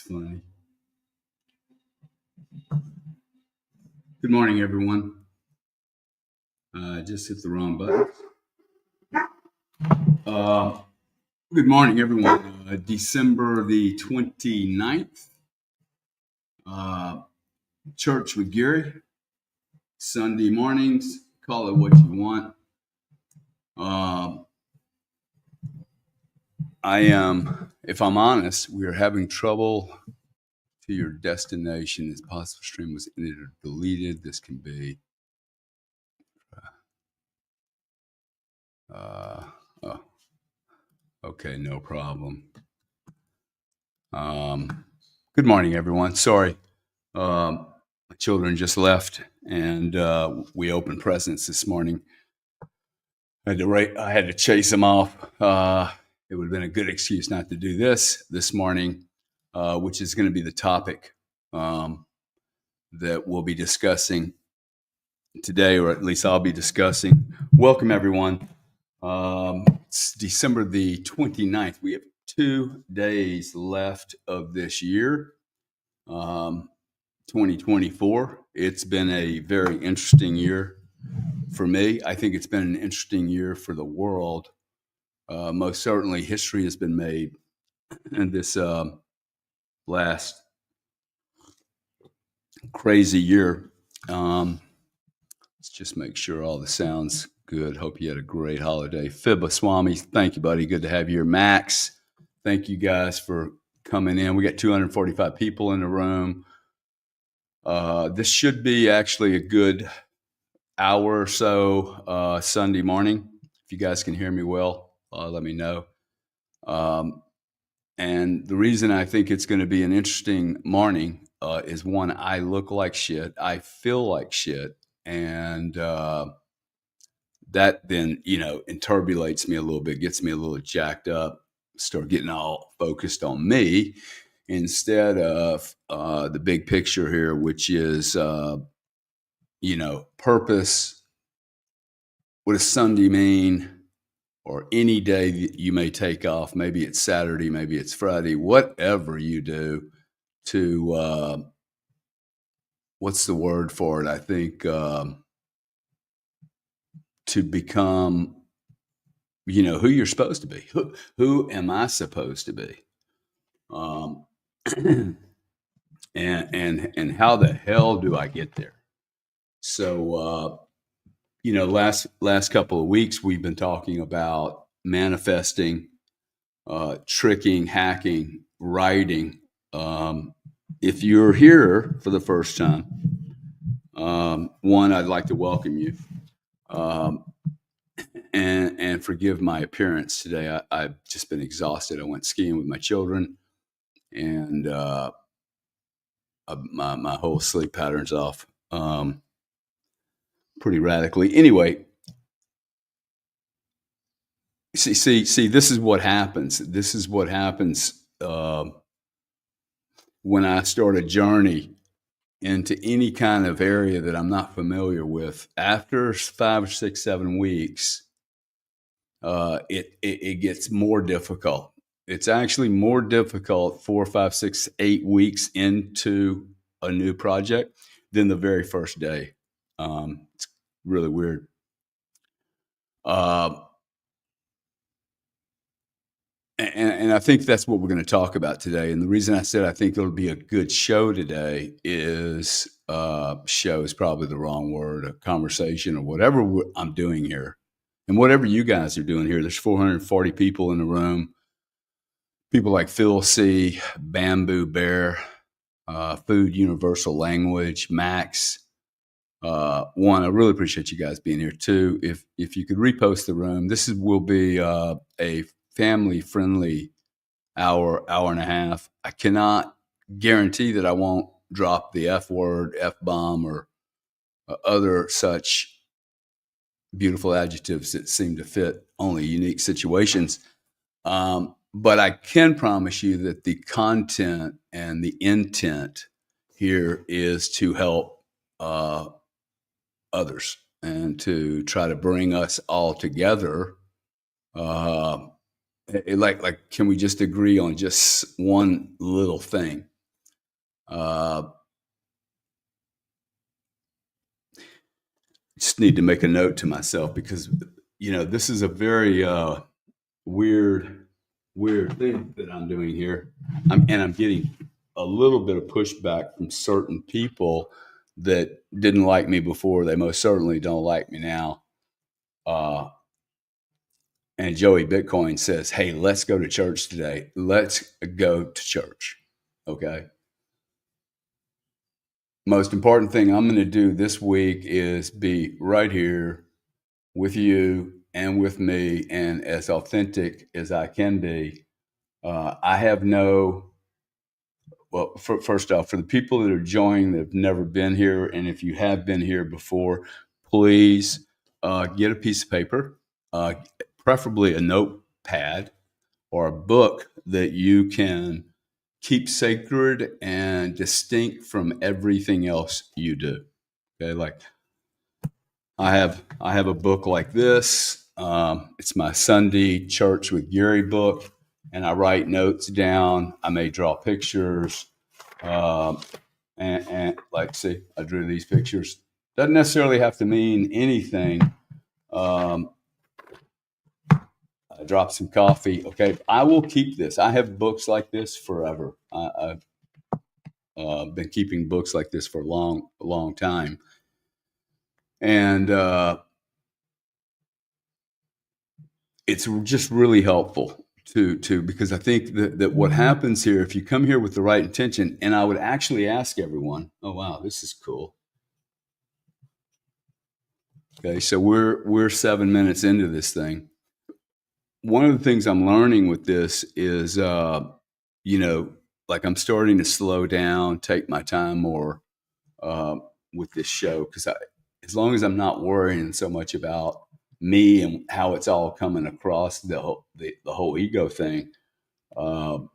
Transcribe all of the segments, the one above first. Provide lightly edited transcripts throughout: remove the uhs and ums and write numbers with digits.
Funny. Good morning, everyone. Just hit the wrong button. Uh, Good morning, everyone. December the 29th. Uh, Church with Gary. Sunday mornings. Call it what you want. If I'm honest, we are having trouble to your destination. This possible stream was edited or deleted. This can be. Oh, okay, no problem. Good morning, everyone. Sorry, my children just left, and we opened presents this morning. I had to chase them off. It would have been a good excuse not to do this morning, which is going to be the topic that we'll be discussing today, or at least I'll be discussing. Welcome, everyone. It's December the 29th. We have 2 days left of this year, 2024. It's been a very interesting year for me. I think it's been an interesting year for the world. Most certainly, history has been made in this last crazy year. Let's just make sure all the sounds good. Hope you had a great holiday. Fibba Swami, thank you, buddy. Good to have you here. Max, thank you guys for coming in. We got 245 people in the room. This should be actually a good hour or so Sunday morning. If you guys can hear me well, let me know. And the reason I think it's going to be an interesting morning is one, I look like shit. I feel like shit. And that then, interbulates me a little bit, gets me a little jacked up, start getting all focused on me instead of the big picture here, which is, purpose. What does Sunday mean? Or any day that you may take off. Maybe it's Saturday, maybe it's Friday, whatever you do to, what's the word for it? I think, to become, who you're supposed to be. Who am I supposed to be? And how the hell do I get there? So, last couple of weeks we've been talking about manifesting, tricking, hacking, writing. If you're here for the first time, one, I'd like to welcome you. And forgive my appearance today. I've just been exhausted. I went skiing with my children, and my whole sleep pattern's off pretty radically. Anyway, see, this is what happens. This is what happens when I start a journey into any kind of area that I'm not familiar with. After 5 or 6, 7 weeks, it gets more difficult. It's actually more difficult 4, 5, 6, 8 weeks into a new project than the very first day. It's really weird. And I think that's what we're going to talk about today. And the reason I said I think it'll be a good show today is show is probably the wrong word, a conversation or whatever I'm doing here. And whatever you guys are doing here, there's 440 people in the room. People like Phil C., Bamboo Bear, Food Universal Language, Max. One, I really appreciate you guys being here. Two, if you could repost the room, will be a family-friendly hour and a half. I cannot guarantee that I won't drop the F word, F-bomb, or other such beautiful adjectives that seem to fit only unique situations. But I can promise you that the content and the intent here is to help others and to try to bring us all together. Like, can we just agree on just one little thing? Uh, just need to make a note to myself because this is a very weird weird thing that I'm doing here. I'm getting a little bit of pushback from certain people that didn't like me before. They most certainly don't like me now. Uh, and Joey Bitcoin says, "Hey, let's go to church today. Let's go to church." Okay. Most important thing I'm going to do this week is be right here with you and with me and as authentic as I can be. I have no, well, first off, for the people that are joining that have never been here, and if you have been here before, please get a piece of paper, uh, preferably a notepad or a book that you can keep sacred and distinct from everything else you do. Okay, like I have a book like this. It's my Sunday Church with Gary book, and I write notes down. I may draw pictures, um, and like see, I drew these pictures. Doesn't necessarily have to mean anything. Um, I dropped some coffee. Okay, I will keep this. I have books like this forever. I've been keeping books like this for a long time, and it's just really helpful to because I think that what happens here, if you come here with the right intention, and I would actually ask everyone, oh wow, this is cool. Okay, so we're 7 minutes into this thing. One of the things I'm learning with this is you know, like I'm starting to slow down, take my time more uh, with this show because as long as I'm not worrying so much about me and how it's all coming across the whole ego thing, um,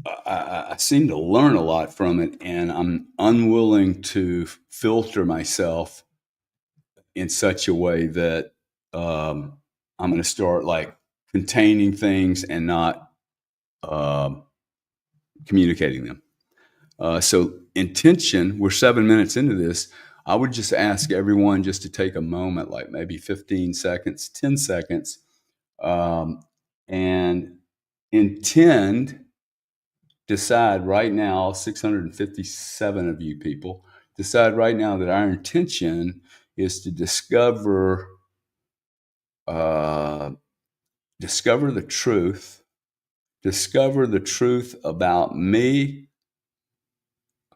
I seem to learn a lot from it, and I'm unwilling to filter myself in such a way that I'm going to start like containing things and not um, communicating them. So intention, we're 7 minutes into this. I would just ask everyone just to take a moment, like maybe 15 seconds, 10 seconds, um, and intend, decide right now, 657 of you people, decide right now that our intention is to uh, discover discover the truth about me.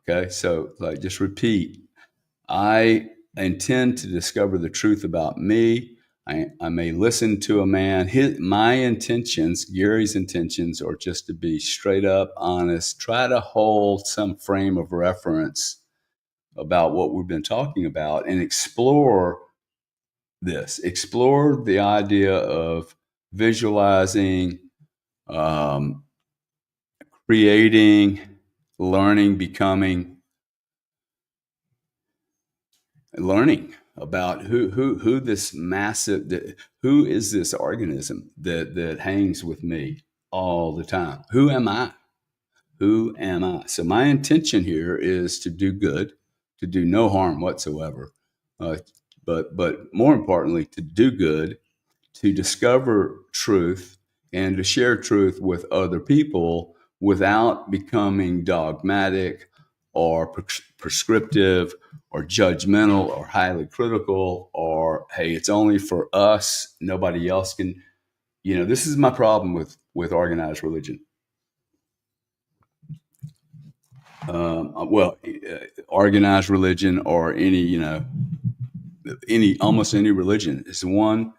Okay, so like just repeat. I intend to discover the truth about me. I may listen to a man. My intentions, Gary's intentions, are just to be straight up honest, try to hold some frame of reference about what we've been talking about and explore this. Explore the idea of visualizing, um, creating, learning, becoming, learning about who this massive who is this organism that hangs with me all the time. Who am I? Who am I? So my intention here is to do good, to do no harm whatsoever, uh, but more importantly, to do good, to discover truth, and to share truth with other people without becoming dogmatic or prescriptive or judgmental or highly critical or hey, it's only for us, nobody else can. This is my problem with organized religion. Organized religion or any almost any religion is one.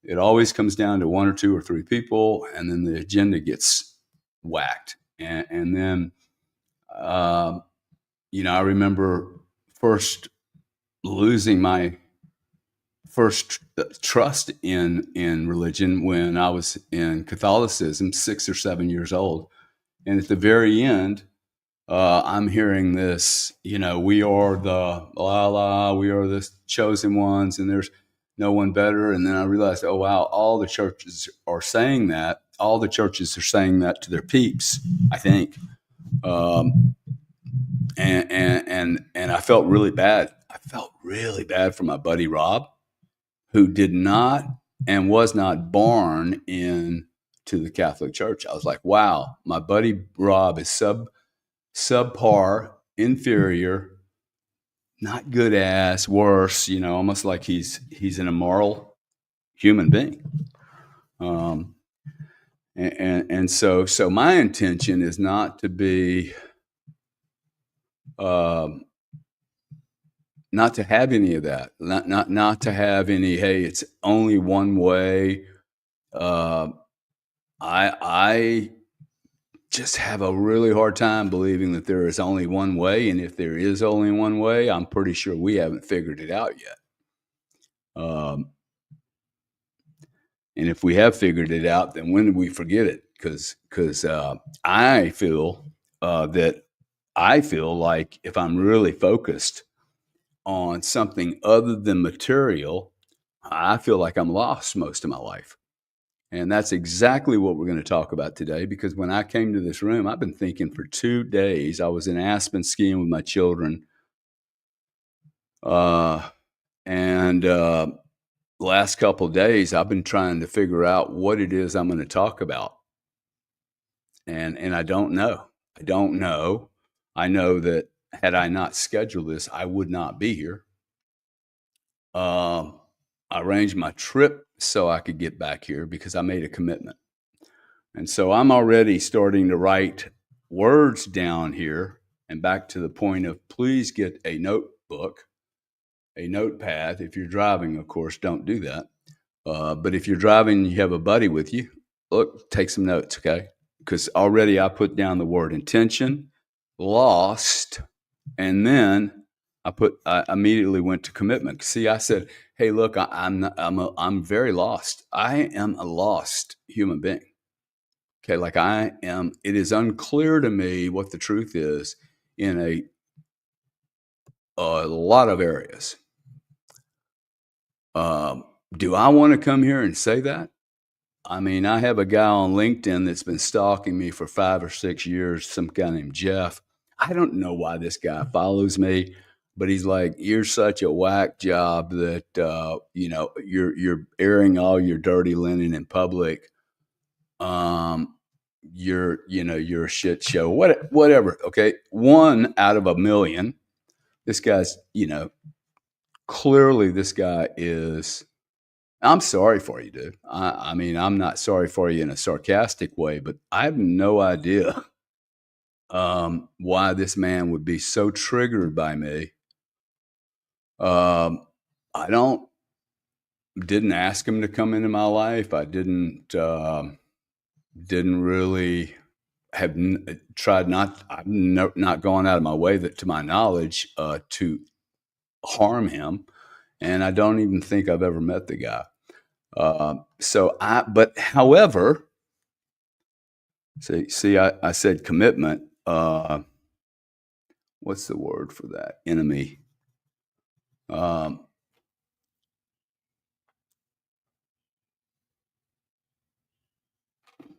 It always comes down to one or two or three people, and then the agenda gets whacked. And then, um, I remember first losing my first trust in religion when I was in Catholicism, 6 or 7 years old, and at the very end, I'm hearing this, we are the we are the chosen ones, and there's no one better. And then I realized, oh, wow, all the churches are saying that. All the churches are saying that to their peeps, I think. Um, and I felt really bad. I felt really bad for my buddy Rob, who did not and was not born in to the Catholic Church. I was like, wow, my buddy Rob is subpar, inferior, not good as, worse, almost like he's an immoral human being. Um, and so my intention is not to be um, not to have any of that, not to have any. Hey, it's only one way. Uh, I just have a really hard time believing that there is only one way, and if there is only one way, I'm pretty sure we haven't figured it out yet. Um, and if we have figured it out, then when did we forget it? Because I feel that I feel like if I'm really focused on something other than material, I feel like I'm lost most of my life. And that's exactly what we're going to talk about today. Because when I came to this room, I've been thinking for 2 days. I was in Aspen skiing with my children. And last couple of days, I've been trying to figure out what it is I'm going to talk about. And I don't know. I don't know. I know that had I not scheduled this, I would not be here. I arranged my trip so I could get back here because I made a commitment. And so I'm already starting to write words down here. And back to the point of please get a notebook, a notepad. If you're driving, of course, don't do that. But if you're driving and you have a buddy with you, look, take some notes, okay? Because already I put down the word intention, lost, and then I immediately went to commitment. See, I said, "Hey, look, I'm very lost. I am a lost human being." Okay, like I am. It is unclear to me what the truth is in a lot of areas. Um, do I want to come here and say that? I mean, I have a guy on LinkedIn that's been stalking me for 5 or 6 years, some guy named Jeff. I don't know why this guy follows me, but he's like, "You're such a whack job that you're airing all your dirty linen in public. Um, you're a shit show. Whatever." Okay, one out of a million. This guy's clearly this guy is. I'm sorry for you, dude. I mean, I'm not sorry for you in a sarcastic way, but I have no idea why this man would be so triggered by me. I didn't ask him to come into my life. I didn't really have tried not. I've not gone out of my way that, to my knowledge, to harm him, and I don't even think I've ever met the guy. But however, see, I said commitment. What's the word for that? Enemy. Um,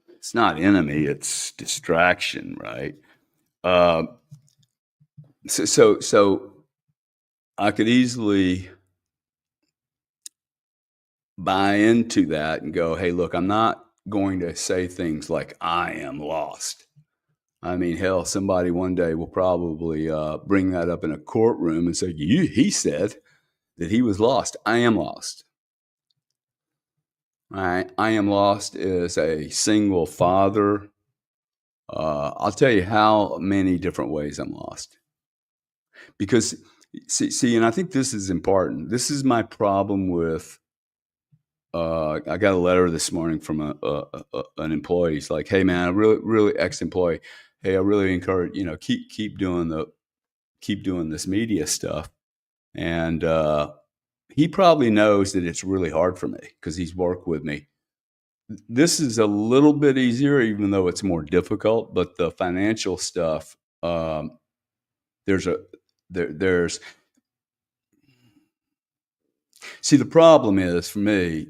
it's not enemy. It's distraction, right? Uh, so I could easily buy into that and go, "Hey, look, I'm not going to say things like I am lost." I mean, hell, somebody one day will probably bring that up in a courtroom and say, He said that he was lost. I am lost. I am lost as a single father. I'll tell you how many different ways I'm lost. Because, and I think this is important. This is my problem with. I got a letter this morning from an employee. He's like, "Hey, man, a really ex-employee. Hey, I really encourage keep doing this media stuff." And he probably knows that it's really hard for me because he's worked with me. This is a little bit easier, even though it's more difficult. But the financial stuff, there's a there's see the problem is for me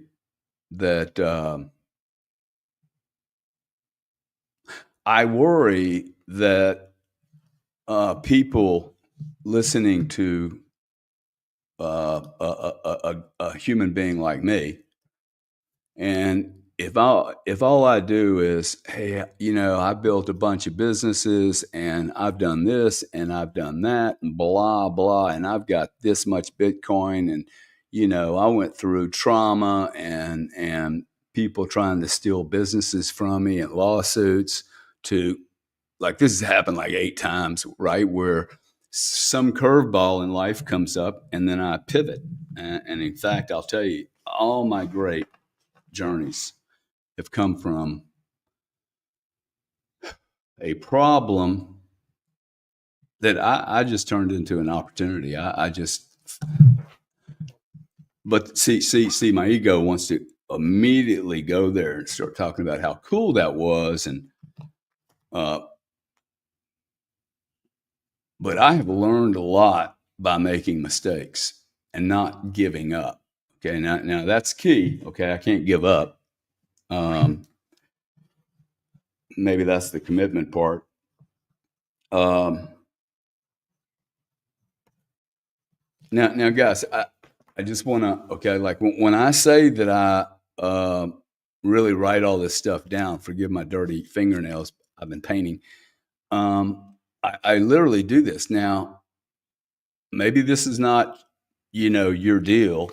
that I worry that people listening to a human being like me, and if all I do is, hey, I built a bunch of businesses and I've done this and I've done that and blah blah, and I've got this much Bitcoin, and I went through trauma and people trying to steal businesses from me and lawsuits, to like this has happened like 8 times, right? Where some curveball in life comes up and then I pivot. And in fact, I'll tell you, all my great journeys have come from a problem that I just turned into an opportunity. I just, but see, my ego wants to immediately go there and start talking about how cool that was. And, uh, but I have learned a lot by making mistakes and not giving up. Okay. Now that's key. Okay. I can't give up. Maybe that's the commitment part. Um, now, guys, I just want to, okay, like when I say that I really write all this stuff down, forgive my dirty fingernails, I've been painting. I literally do this. Now, maybe this is not, your deal,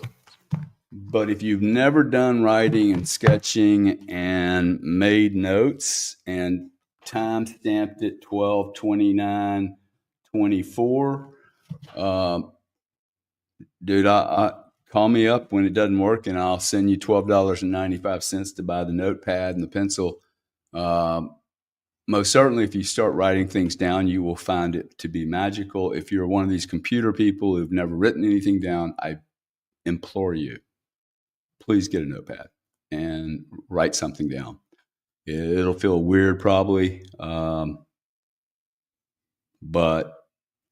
but if you've never done writing and sketching and made notes and time stamped it 12/29/24, um, dude, I call me up when it doesn't work, and I'll send you $12.95 to buy the notepad and the pencil. Um, Most certainly, if you start writing things down, you will find it to be magical. If you're one of these computer people who've never written anything down, I implore you, please get a notepad and write something down. It'll feel weird probably, but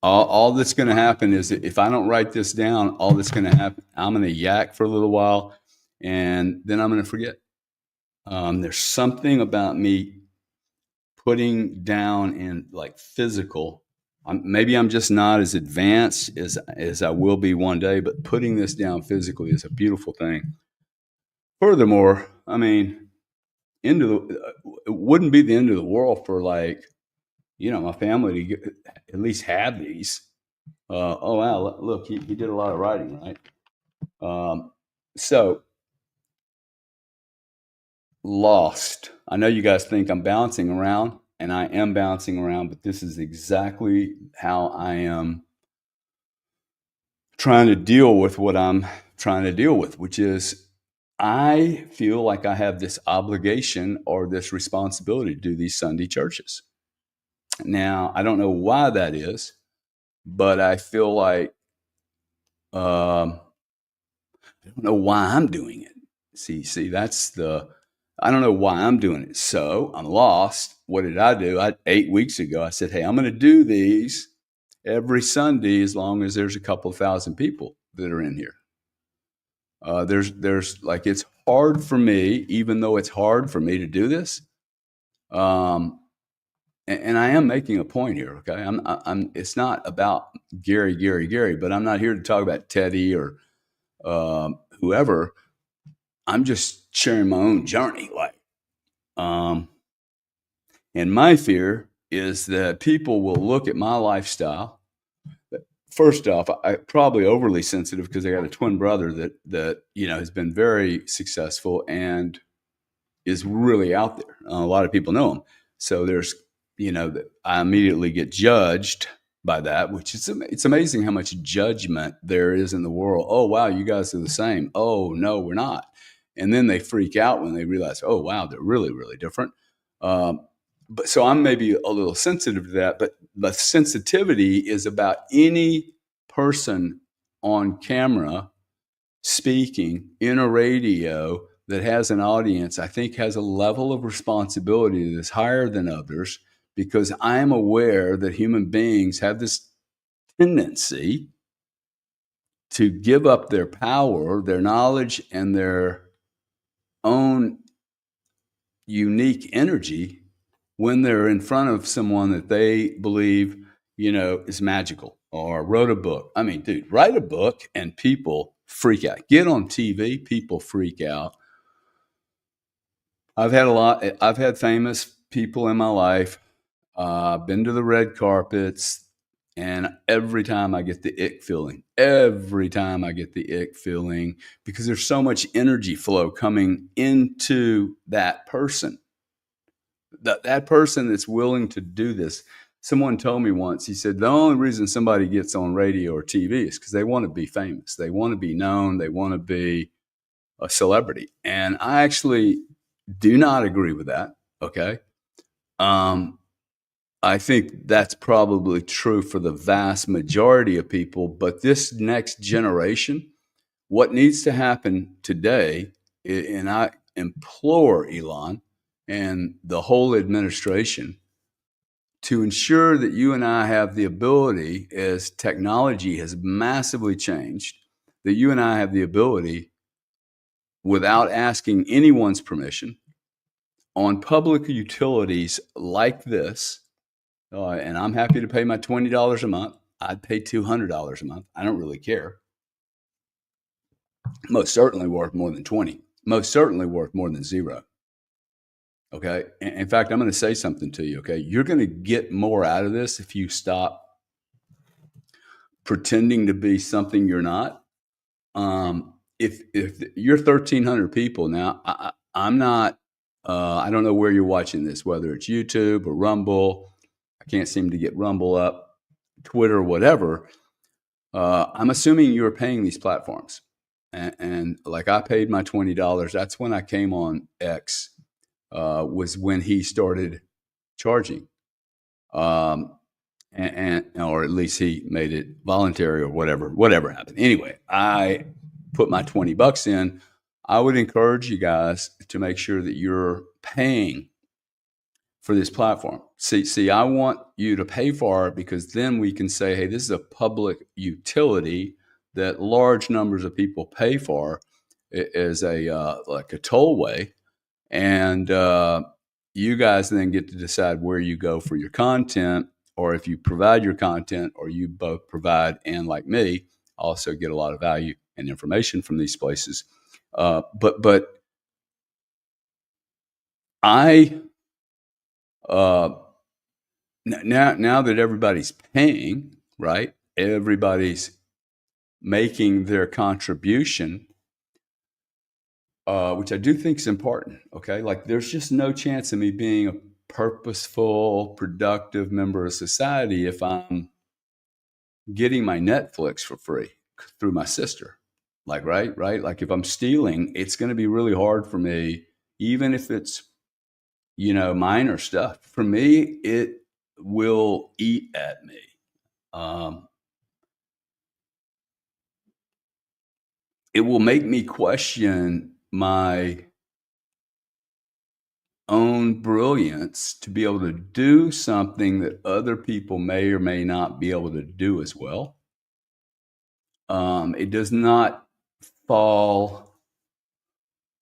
all that's going to happen is that if I don't write this down, all that's going to happen, I'm going to yak for a little while, and then I'm going to forget. There's something about me putting down in like physical. Maybe I'm just not as advanced as I will be one day, but putting this down physically is a beautiful thing. Furthermore, I mean, it wouldn't be the end of the world for like my family to get, at least have these. Oh wow! Look, he did a lot of writing, right? So lost. I know you guys think I'm bouncing around, and I am bouncing around, but this is exactly how I am trying to deal with what I'm trying to deal with, which is I feel like I have this obligation or this responsibility to do these Sunday churches. Now, I don't know why that is, but I feel like I don't know why I'm doing it. See, I don't know why I'm doing it. So I'm lost. What did I do? 8 weeks ago, I said, hey, I'm going to do these every Sunday as long as there's a couple of thousand people that are in here. There's like, it's hard for me, even though it's hard for me to do this. And I am making a point here. Okay. it's not about Gary, but I'm not here to talk about Teddy or whoever. I'm just sharing my own journey. Um, and my fear is that people will look at my lifestyle. First off, I probably overly sensitive because I got a twin brother that has been very successful and is really out there. A lot of people know him, so there's that I immediately get judged by that, which is it's amazing how much judgment there is in the world. Oh wow, you guys are the same. Oh no, we're not. And then they freak out when they realize, oh wow, they're really really different. Um, but so I'm maybe a little sensitive to that, but the sensitivity is about any person on camera speaking in a radio that has an audience. I think has a level of responsibility that's higher than others, because I'm aware that human beings have this tendency to give up their power, their knowledge, and their own unique energy when they're in front of someone that they believe is magical, or wrote a book. I mean, dude, write a book and people freak out. Get on TV, people freak out. I've had famous people in my life. I've been to the red carpets, and every time I get the ick feeling. Every time I get the ick feeling, because there's so much energy flow coming into that person. That person that's willing to do this. Someone told me once, he said, the only reason somebody gets on radio or TV is because they want to be famous. They want to be known. They want to be a celebrity. And I actually do not agree with that. Okay. Um, I think that's probably true for the vast majority of people. But this next generation, what needs to happen today, and I implore Elon and the whole administration to ensure that you and I have the ability, as technology has massively changed, that you and I have the ability, without asking anyone's permission, on public utilities like this. And I'm happy to pay my $20 a month. I'd pay $200 a month. I don't really care. Most certainly worth more than 20. Most certainly worth more than zero. Okay. In fact, I'm going to say something to you. Okay. You're going to get more out of this if you stop pretending to be something you're not. If you're 1,300 people now, I'm not. I don't know where you're watching this, whether it's YouTube or Rumble. I can't seem to get Rumble up, Twitter, whatever. I'm assuming you're paying these platforms, and like I paid my $20. That's when I came on X. Was when he started charging. Or at least he made it voluntary, or whatever happened. Anyway, I put my $20 in. I would encourage you guys to make sure that you're paying for this platform. See, I want you to pay for it, because then we can say, hey, this is a public utility that large numbers of people pay for as like a tollway. And you guys then get to decide where you go for your content, or if you provide your content, or you both provide and, like me, also get a lot of value and information from these places. But I now that everybody's paying, right? Everybody's making their contribution, which I do think is important. Okay, like there's just no chance of me being a purposeful, productive member of society if I'm getting my Netflix for free through my sister. Like, right? Like if I'm stealing, it's going to be really hard for me, even if it's, minor stuff. For me, it will eat at me. Um, it will make me question my own brilliance to be able to do something that other people may or may not be able to do as well. It does not fall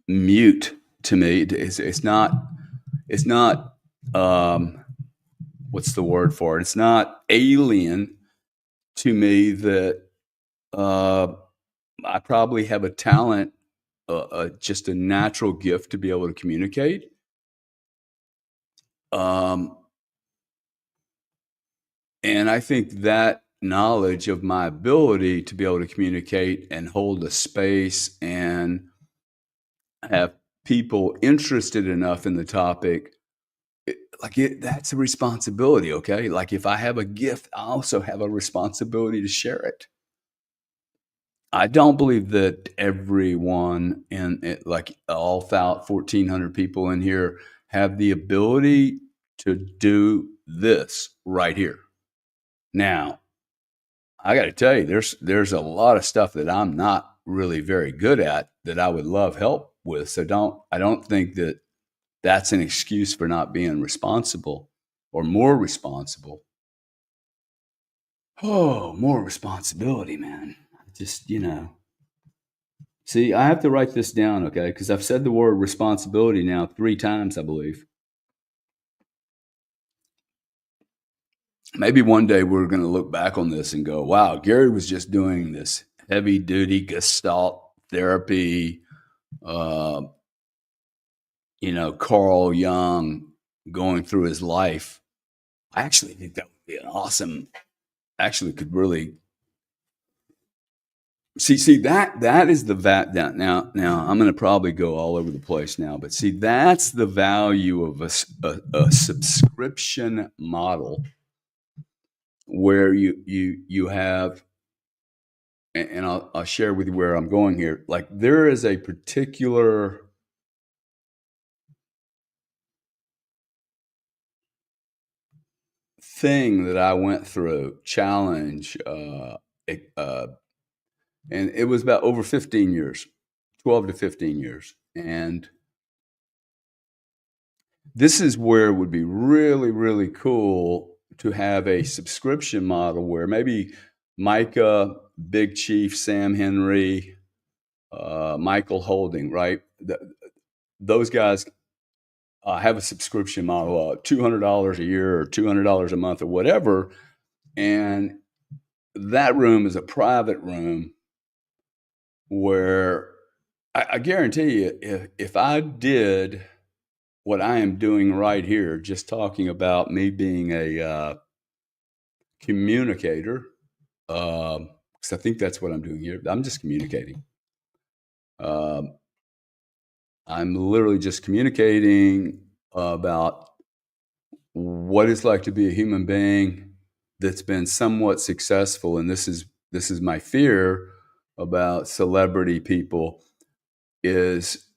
mute to me. It's not. It's not. What's the word for it? It's not alien to me that I probably have a talent, just a natural gift to be able to communicate. And I think that knowledge of my ability to be able to communicate and hold a space and have people interested enough in the topic, that's a responsibility. Okay. Like if I have a gift, I also have a responsibility to share it. I don't believe that everyone in it, like all 1,400 people in here, have the ability to do this right here. Now, I got to tell you, there's a lot of stuff that I'm not really very good at that I would love help with. So I don't think that that's an excuse for not being responsible or more responsible. Oh, more responsibility, man. Just, See, I have to write this down, okay? Because I've said the word responsibility now 3 times, I believe. maybe one day we're going to look back on this and go, wow, Gary was just doing this heavy duty gestalt therapy, uh, Carl Jung going through his life. I actually think that would be an awesome, actually could really see that is the now I'm going to probably go all over the place now, but see, that's the value of a subscription model where you have, and I'll share with you where I'm going here. Like, there is a particular thing that I went through, challenge, and it was about over 15 years, 12 to 15 years. And this is where it would be really, really cool to have a subscription model where maybe Micah, Big Chief, Sam Henry, Michael Holding, right? Those guys have a subscription model, $200 a year or $200 a month or whatever. And that room is a private room where I guarantee you, if I did what I am doing right here, just talking about me being a communicator, because I think that's what I'm doing here. I'm just communicating. Um, I'm literally just communicating about what it's like to be a human being that's been somewhat successful. And this is my fear about celebrity people is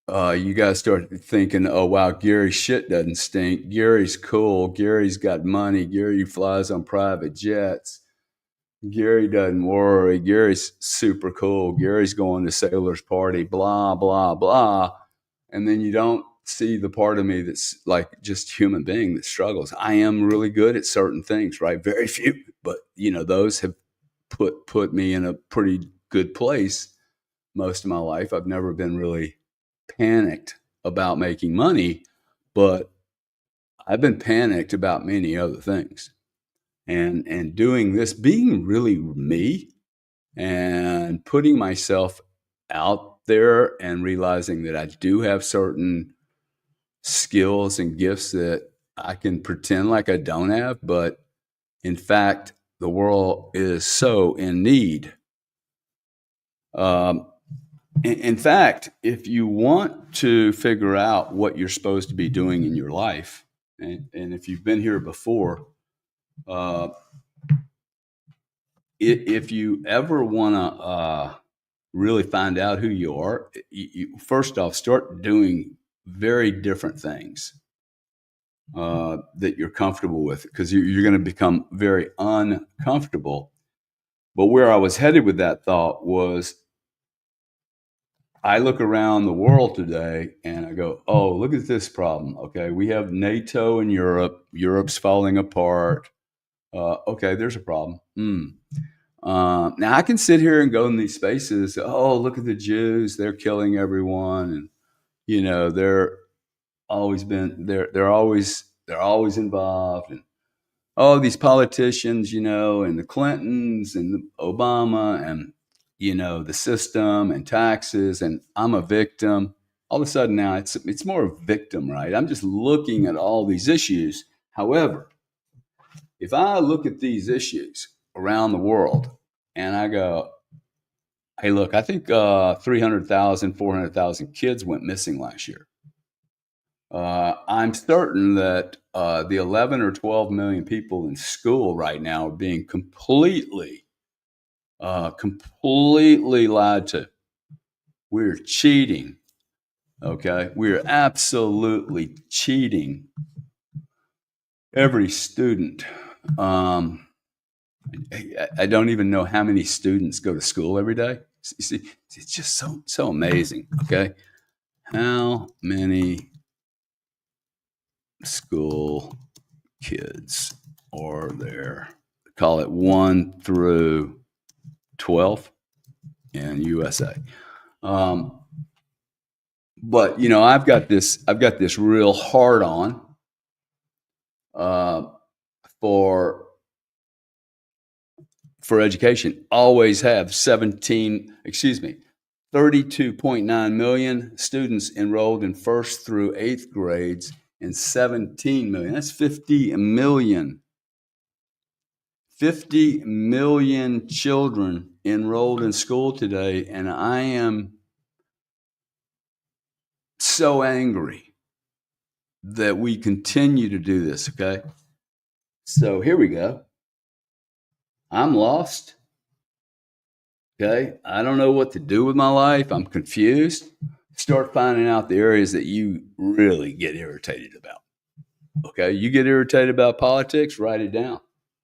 you guys start thinking, oh, wow, Gary's shit doesn't stink. Gary's cool. Gary's got money. Gary flies on private jets. Gary doesn't worry. Gary's super cool. Gary's going to sailor's party, blah, blah, blah. And then you don't see the part of me that's like just human being that struggles. I am really good at certain things, right? Very few, but those have put me in a pretty good place most of my life. I've never been really panicked about making money, but I've been panicked about many other things. And doing this, being really me and putting myself out there and realizing that I do have certain skills and gifts that I can pretend like I don't have, but in fact, the world is so in need. Um, in fact, if you want to figure out what you're supposed to be doing in your life, and if you've been here before, uh, if you ever want to really find out who you are, first off, start doing very different things that you're comfortable with, because you're going to become very uncomfortable. But where I was headed with that thought was, I look around the world today and I go, oh, look at this problem. Okay, we have NATO in Europe. Europe's falling apart. Okay, there's a problem. Now I can sit here and go in these spaces. Oh, look at the Jews; they're killing everyone, and they're always been they're always involved, and oh, these politicians, and the Clintons and the Obama, and the system and taxes, and I'm a victim. All of a sudden now it's more a victim, right? I'm just looking at all these issues. However, if I look at these issues around the world and I go, hey, look, I think 300,000, 400,000 kids went missing last year. I'm certain that the 11 or 12 million people in school right now are being completely lied to. We're cheating. Okay. We're absolutely cheating every student. I don't even know how many students go to school every day. You see, it's just so amazing. Okay. How many school kids are there? Call it 1 through 12 in USA. But I've got this real hard on for education. Always have 32.9 million students enrolled in first through eighth grades and 17 million. That's 50 million. 50 million children enrolled in school today, and I am so angry that we continue to do this, okay? So here we go. I'm lost. Okay. I don't know what to do with my life. I'm confused. Start finding out the areas that you really get irritated about. Okay. You get irritated about politics, write it down.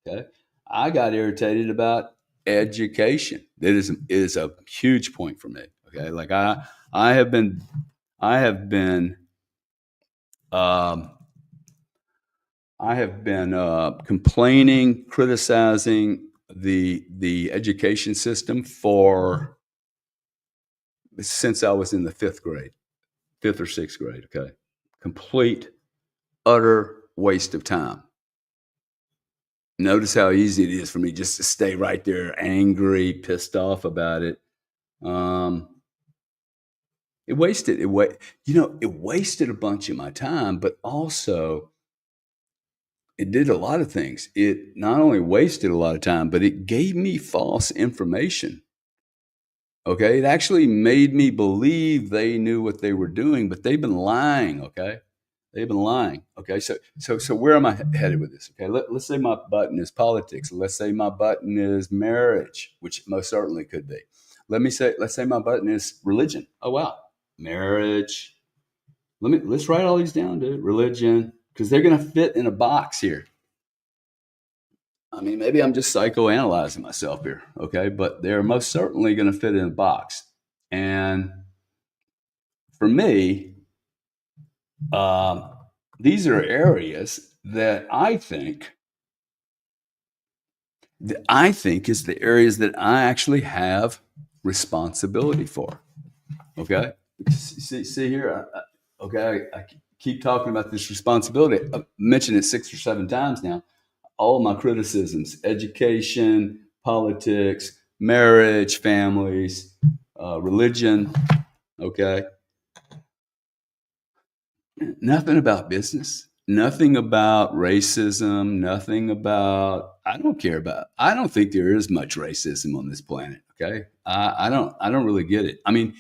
Okay. I got irritated about education. It is a huge point for me. Okay. Like I have been, I have been, um, I have been complaining, criticizing the education system for since I was in the fifth grade, fifth or sixth grade. Okay, complete, utter waste of time. Notice how easy it is for me just to stay right there, angry, pissed off about it. Um, it wasted it wasted a bunch of my time, but also it did a lot of things. It not only wasted a lot of time, but it gave me false information. Okay, it actually made me believe they knew what they were doing, but they've been lying. Okay, they've been lying. Okay, so where am I headed with this? Okay, let's say my button is politics. Let's say my button is marriage, which most certainly could be. Let's say my button is religion. Oh wow, marriage. Let's write all these down, dude. Religion, because they're gonna fit in a box here. I mean, maybe I'm just psychoanalyzing myself here, okay? But they're most certainly going to fit in a box. And for me, um, these are areas that I think is the areas that I actually have responsibility for. Okay, see here. Okay, I keep talking about this responsibility. I've mentioned it 6 or 7 times now. All of my criticisms: education, politics, marriage, families, religion. Okay, nothing about business, nothing about racism, nothing about. I don't think there is much racism on this planet. Okay, I don't really get it. I mean,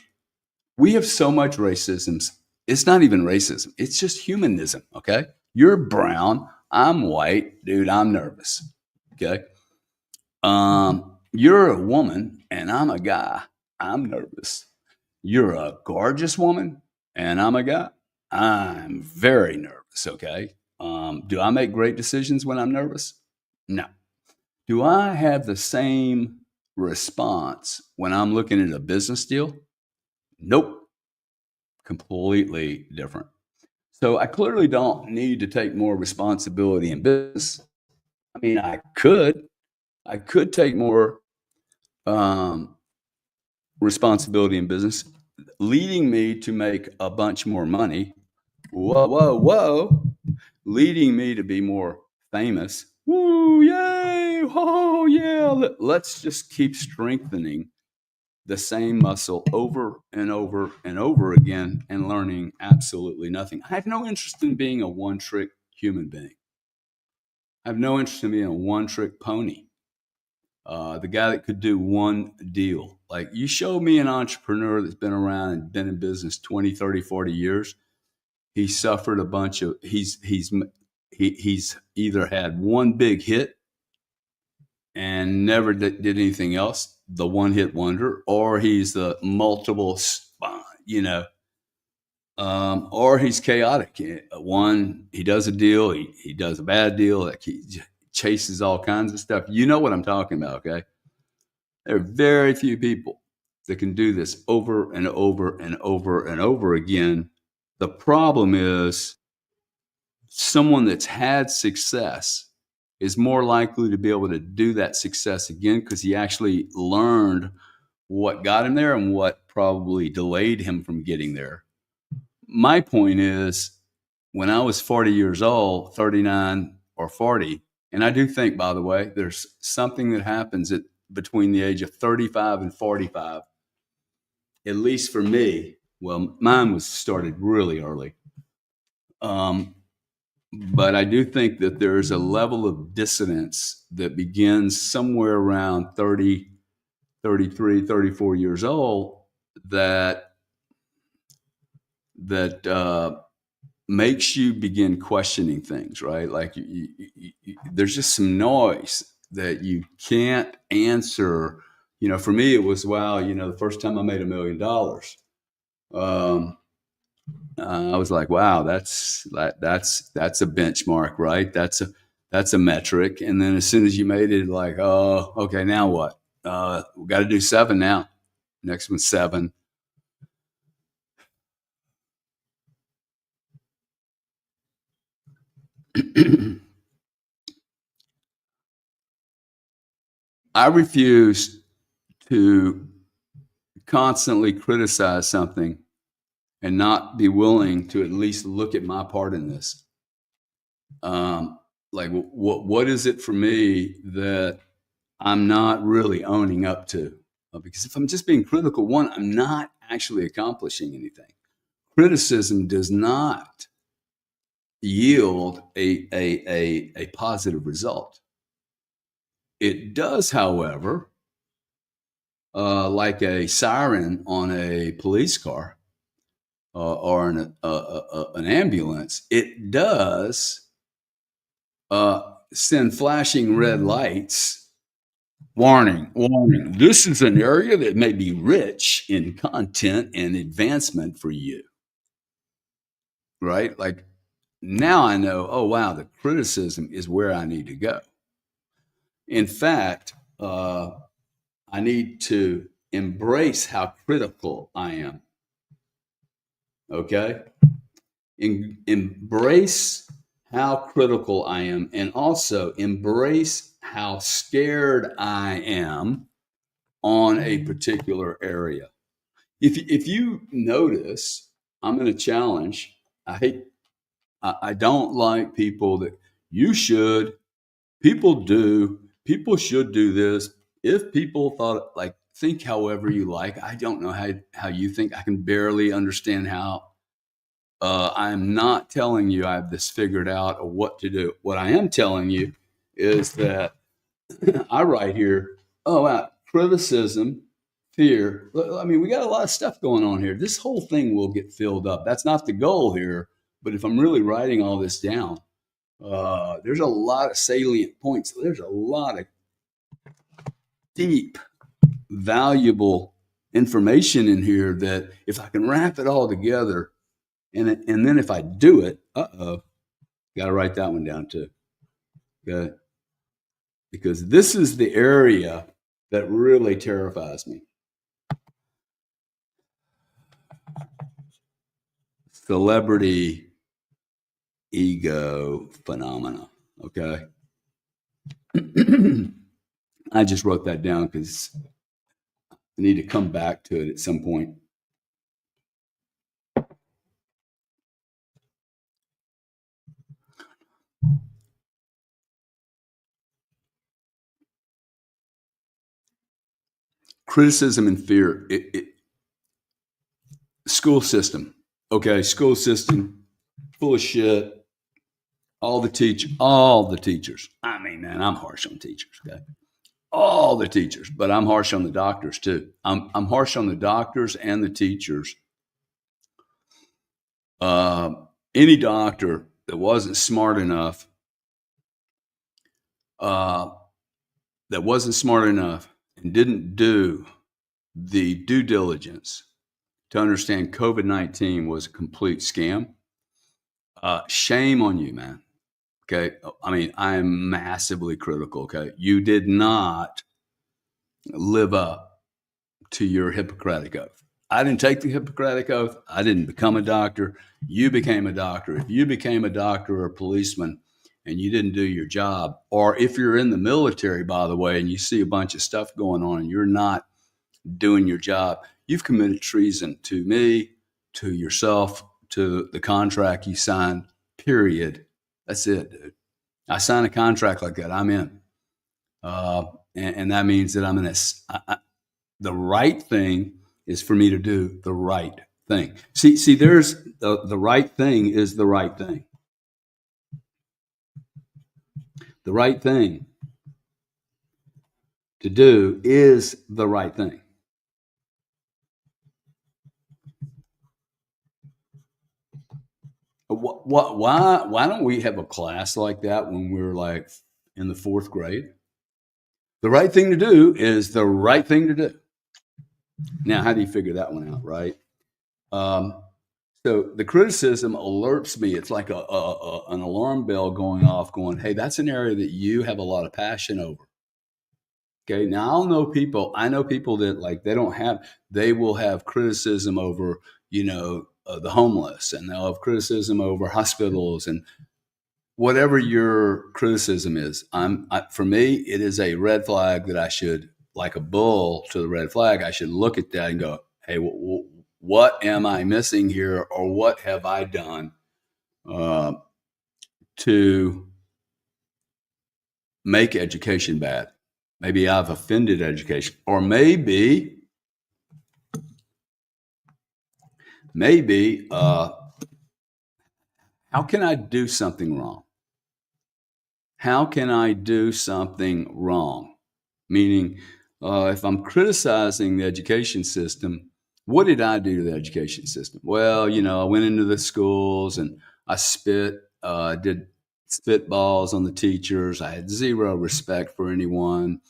we have so much racism. It's not even racism. It's just humanism. Okay. You're brown. I'm white. Dude, I'm nervous. Okay. You're a woman and I'm a guy. I'm nervous. You're a gorgeous woman and I'm a guy. I'm very nervous. Okay. Do I make great decisions when I'm nervous? No. Do I have the same response when I'm looking at a business deal? Nope. Completely different. So I clearly don't need to take more responsibility in business. I mean, I could take more um, responsibility in business, leading me to make a bunch more money. Whoa, whoa, whoa! Leading me to be more famous. Woo, yay! Oh, yeah! Let's just keep strengthening the same muscle over and over and over again and learning absolutely nothing. I have no interest in being a one trick human being. I have no interest in being a one trick pony. The guy that could do one deal. Like you show me an entrepreneur that's been around and been in business 20, 30, 40 years. He suffered a bunch of, he's either had one big hit and never did anything else, the one hit wonder, or he's the multiple, you know, or he's chaotic. One, he does a deal, he does a bad deal, like he chases all kinds of stuff. You know what I'm talking about, okay? There are very few people that can do this over and over and over and over again. The problem is someone that's had success is more likely to be able to do that success again because he actually learned what got him there and what probably delayed him from getting there. My point is, when I was 40 years old, 39 or 40, And I do think, by the way, there's something that happens at between the age of 35 and 45, at least for me. Well, mine was started really early. Um, but I do think that there's a level of dissonance that begins somewhere around 30, 33, 34 years old that that makes you begin questioning things, right? Like there's just some noise that you can't answer. For me, it was, wow, the first time I made $1 million. Um, I was like, wow, that's a benchmark, right? That's a metric. And then as soon as you made it, like, oh, okay, now what? We got to do 7 now. Next one's 7. I refuse to constantly criticize something and not be willing to at least look at my part in this. Like, what is it for me that I'm not really owning up to? Because if I'm just being critical, one, I'm not actually accomplishing anything. Criticism does not yield a positive result. It does, however, like a siren on a police car or an ambulance, it does send flashing red lights. Warning, warning. This is an area that may be rich in content and advancement for you, right? Like, now I know, oh, wow, the criticism is where I need to go. In fact, I need to embrace how critical I am. Okay? Embrace how critical I am, and also embrace how scared I am on a particular area. If you notice, I'm going to challenge. I don't like people that you should, people do, people should do this. If people thought, like, think however you like. I don't know how you think. I can barely understand how. I'm not telling you I have this figured out or what to do. What I am telling you is that I write here, oh, wow, criticism, fear. I mean, we got a lot of stuff going on here. This whole thing will get filled up. That's not the goal here. But if I'm really writing all this down, there's a lot of salient points. There's a lot of deep, valuable information in here that if I can wrap it all together, and then if I do it, got to write that one down too. Okay? Because this is the area that really terrifies me. Celebrity ego phenomena. Okay. I just wrote that down because I need to come back to it at some point. Criticism and fear. School system. Okay, school system full of shit. All the teachers. I mean, man, I'm harsh on teachers. Okay, all the teachers, but I'm harsh on the doctors too. I'm harsh on the doctors and the teachers. Any doctor that wasn't smart enough, and didn't do the due diligence to understand COVID-19 was a complete scam, shame on you, man. Okay. I mean, I am massively critical. Okay. You did not live up to your Hippocratic oath. I didn't take the Hippocratic oath. I didn't become a doctor. You became a doctor. If you became a doctor or a policeman and you didn't do your job, or if you're in the military, by the way, and you see a bunch of stuff going on and you're not doing your job, you've committed treason to me, to yourself, to the contract you signed, period. That's it, dude. I sign a contract like that, I'm in. And that means that I'm in the right thing is for me to do the right thing. See, there's the right thing is the right thing. The right thing to do is the right thing. Why don't we have a class like that when we're like in the fourth grade? The right thing to do is the right thing to do. Now, how do you figure that one out, right? Um, so the criticism alerts me. It's like an alarm bell going off, going, "Hey, that's an area that you have a lot of passion over." Okay, now I know people that like they will have criticism over, the homeless, and they'll have criticism over hospitals and whatever your criticism is. For me, it is a red flag that I should, like a bull to the red flag, I should look at that and go, hey, what am I missing here, or what have I done uh, to make education bad? Maybe I've offended education, or maybe how can I do something wrong? How can I do something wrong? Meaning, if I'm criticizing the education system, what did I do to the education system? Well, I went into the schools and I did spitballs on the teachers. I had zero respect for anyone.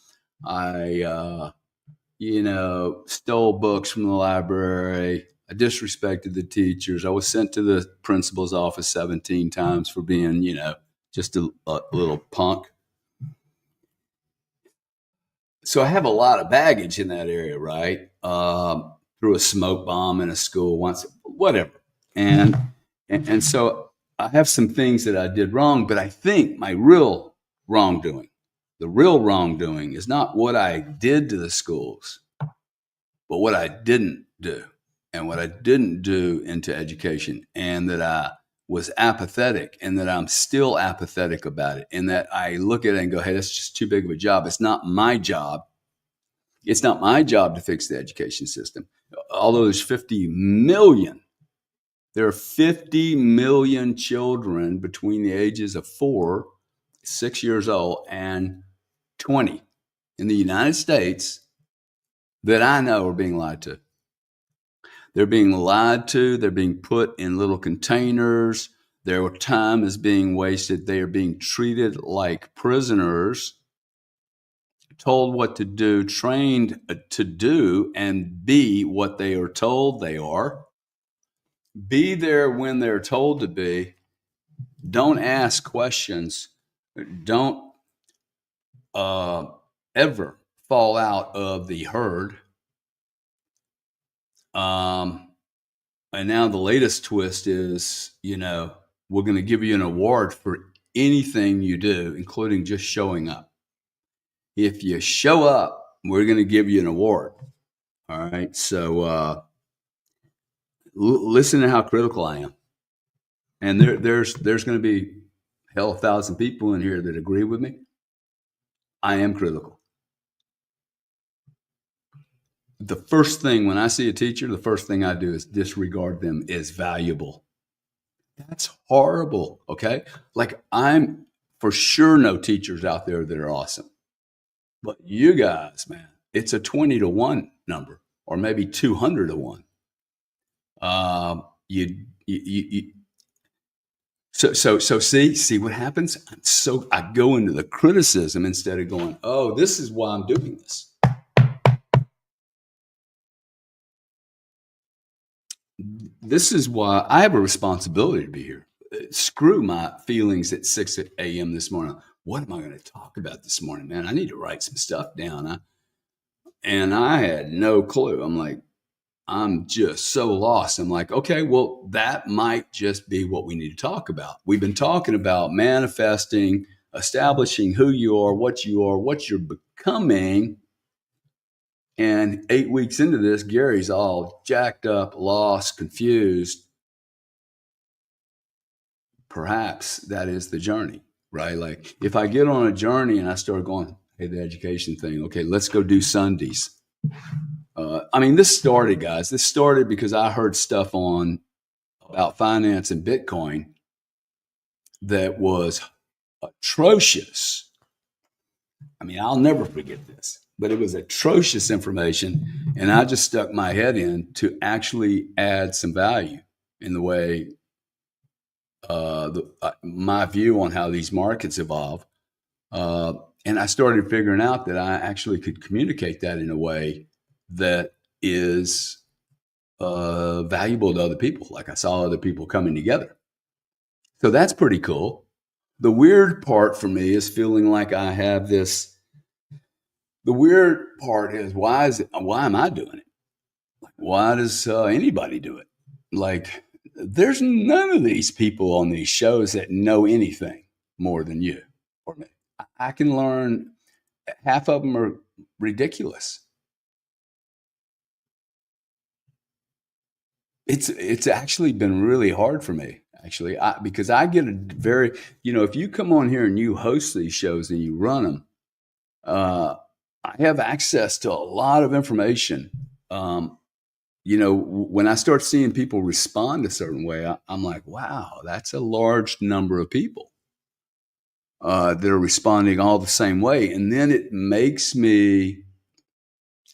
I stole books from the library. I disrespected the teachers. I was sent to the principal's office 17 times for being, just a little punk. So I have a lot of baggage in that area, right? Threw a smoke bomb in a school once, whatever. And so I have some things that I did wrong, but I think my wrongdoing, the real wrongdoing is not what I did to the schools, but what I didn't do, and what I didn't do into education, and that I was apathetic, and that I'm still apathetic about it, and that I look at it and go, hey, that's just too big of a job. It's not my job. It's not my job to fix the education system. Although there are 50 million children between the ages of 6 years old, and 20 in the United States that I know are being lied to. They're being lied to. They're being put in little containers. Their time is being wasted. They are being treated like prisoners, told what to do, trained to do and be what they are told they are. Be there when they're told to be. Don't ask questions. Don't ever fall out of the herd. And now the latest twist is, we're going to give you an award for anything you do, including just showing up. If you show up, we're going to give you an award. All right. So listen to how critical I am. And there's going to be, hell, 1,000 people in here that agree with me. I am critical. The first thing when I see a teacher, the first thing I do is disregard them as valuable. That's horrible. Okay. Like, I'm for sure no teachers out there that are awesome. But you guys, man, it's a 20-1 number, or maybe 200-1. So see what happens? I go into the criticism instead of going, oh, this is why I'm doing this. This is why I have a responsibility to be here. Screw my feelings at 6 a.m. this morning. What am I going to talk about this morning, man? I need to write some stuff down. And I had no clue. I'm like, I'm just so lost. I'm like, okay, well, that might just be what we need to talk about. We've been talking about manifesting, establishing who you are, what you're becoming. And 8 weeks into this, Gary's all jacked up, lost, confused. Perhaps that is the journey, right? Like if I get on a journey and I start going, hey, the education thing, okay, let's go do Sundays. I mean, this started, guys. This started because I heard stuff on about finance and Bitcoin that was atrocious. I mean, I'll never forget this, but it was atrocious information. And I just stuck my head in to actually add some value in the way my view on how these markets evolve. And I started figuring out that I actually could communicate that in a way that is valuable to other people. Like I saw other people coming together. So that's pretty cool. The weird part for me is feeling like I have this. The weird part is why am I doing it? Like, why does anybody do it? Like, there's none of these people on these shows that know anything more than you or me. I can learn. Half of them are ridiculous. It's actually been really hard for me, actually, because I get a very, if you come on here and you host these shows and you run them, I have access to a lot of information. When I start seeing people respond a certain way, I'm like, wow, that's a large number of people that are responding all the same way. And then it makes me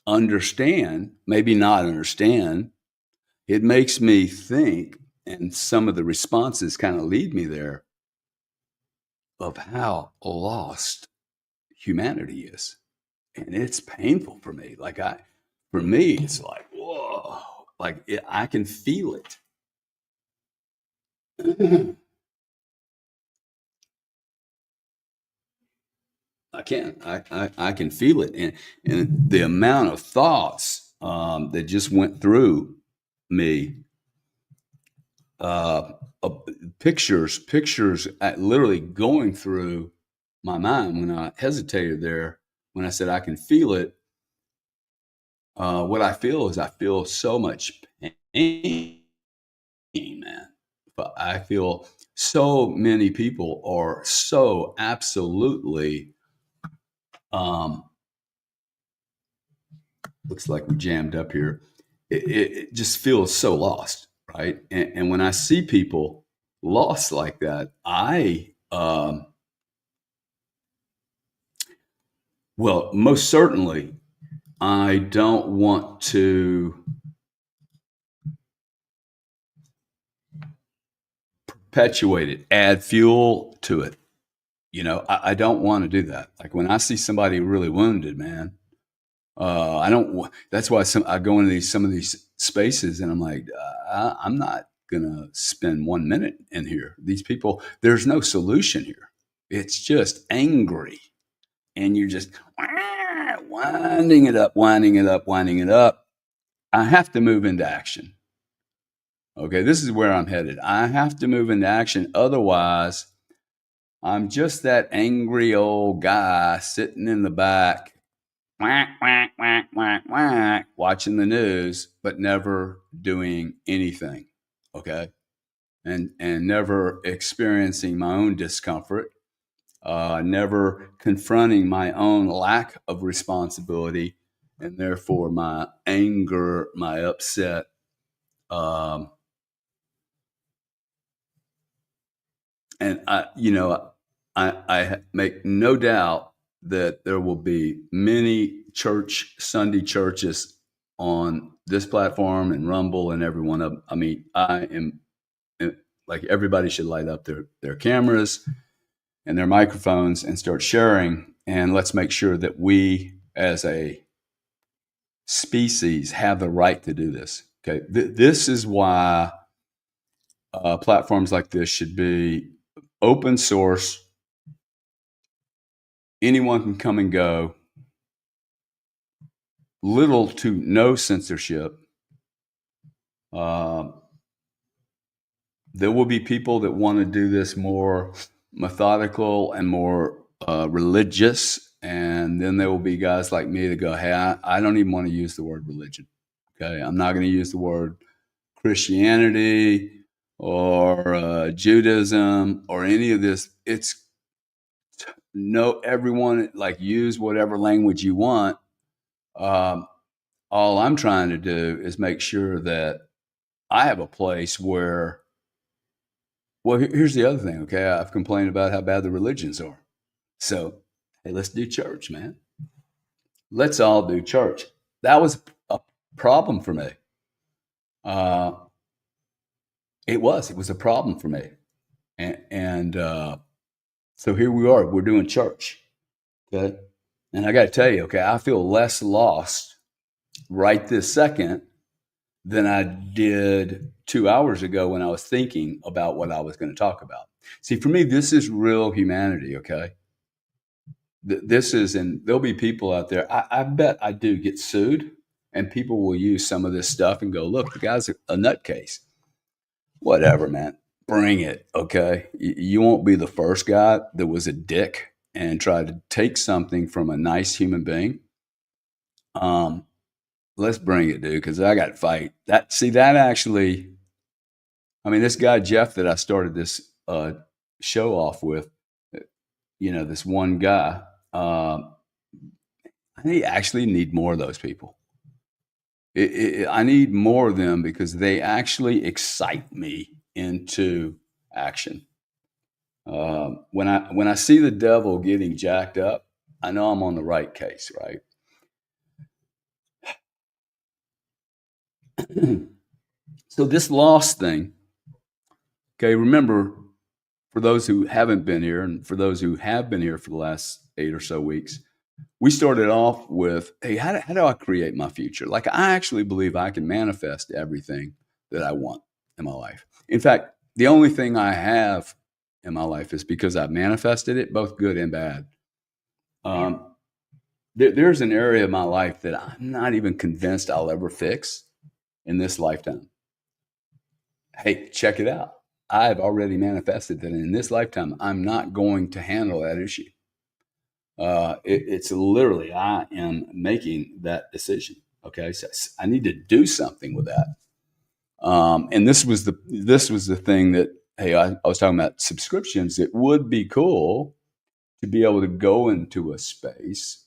understand, maybe not understand, it makes me think, and some of the responses kind of lead me there, of how lost humanity is. And it's painful for me. For me, it's like, whoa, I can feel it. I can feel it. And the amount of thoughts that just went through me, uh, uh, pictures literally going through my mind when I hesitated there, when I said I can feel it. What I feel is I feel so much pain, man. But I feel so many people are so absolutely, um, looks like we jammed up here. It just feels so lost, right? And when I see people lost like that, well, most certainly, I don't want to perpetuate it, add fuel to it. I don't want to do that. Like when I see somebody really wounded, man, I don't. That's why I go into some of these spaces, and I'm like, I'm not gonna spend 1 minute in here. These people, there's no solution here. It's just angry, and you're just winding it up, winding it up, winding it up. I have to move into action. Okay, this is where I'm headed. I have to move into action. Otherwise, I'm just that angry old guy sitting in the back, whack, whack, whack, whack, whack, watching the news, but never doing anything. Okay. And never experiencing my own discomfort, never confronting my own lack of responsibility, and therefore my anger, my upset. Um, and I make no doubt that there will be many Sunday churches on this platform and Rumble and every one of them. I mean, I am like everybody should light up their cameras and their microphones and start sharing. And let's make sure that we, as a species, have the right to do this. Okay, this is why platforms like this should be open source. Anyone can come and go. Little to no censorship. Uh, there will be people that want to do this more methodical and more religious. And then there will be guys like me that go, hey, I don't even want to use the word religion. Okay. I'm not going to use the word Christianity or Judaism or any of this. know everyone, like use whatever language you want. Um, all I'm trying to do is make sure that I have a place where, well, here's the other thing. Okay. I've complained about how bad the religions are. So, hey, let's do church, man. Let's all do church. That was a problem for me. Uh, it was a problem for me. And so here we are, we're doing church. Okay. And I got to tell you, okay, I feel less lost right this second than I did 2 hours ago when I was thinking about what I was going to talk about. See, for me, this is real humanity. Okay. This is, and there'll be people out there. I bet I do get sued, and people will use some of this stuff and go, look, the guy's a nutcase. Whatever, man. Bring it. Okay. You won't be the first guy that was a dick and tried to take something from a nice human being. Um, let's bring it, dude, because I got to fight. That actually, I mean, this guy, Jeff, that I started this show off with, this one guy, I actually need more of those people. I need more of them because they actually excite me into action. When I see the devil getting jacked up, I know I'm on the right case, right? So this loss thing, okay, remember, for those who haven't been here and for those who have been here for the last 8 or so weeks, we started off with, hey, how do I create my future? Like, I actually believe I can manifest everything that I want in my life. In fact, the only thing I have in my life is because I've manifested it, both good and bad. Um, there's an area of my life that I'm not even convinced I'll ever fix in this lifetime. Hey, check it out. I've already manifested that in this lifetime, I'm not going to handle that issue. It's literally, I am making that decision. Okay, so I need to do something with that. And this was the thing that, hey, I was talking about subscriptions. It would be cool to be able to go into a space,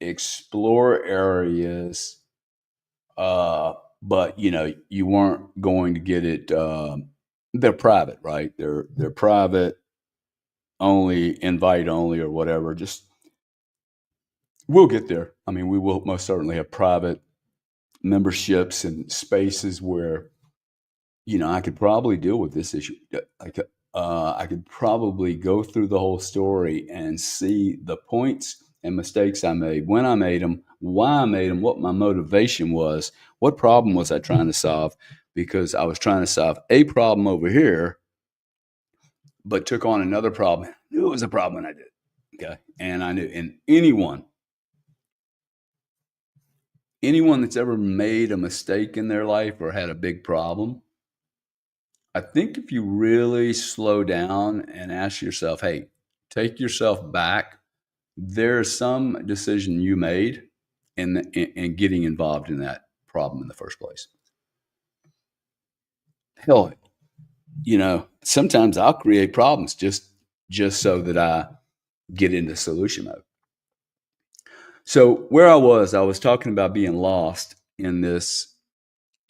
explore areas, but you weren't going to get it. They're private, right? They're private only, invite only, or whatever. Just we'll get there. I mean, we will most certainly have private memberships and spaces where I could probably deal with this issue. I could probably go through the whole story and see the points and mistakes I made, when I made them, why I made them, what my motivation was, what problem was I trying to solve, because I was trying to solve a problem over here, but took on another problem. I knew it was a problem when I did. Okay. And I knew, and anyone that's ever made a mistake in their life or had a big problem, I think if you really slow down and ask yourself, hey, take yourself back, there's some decision you made in getting involved in that problem in the first place. Hell, sometimes I'll create problems just so that I get into solution mode. So where I was talking about being lost in this.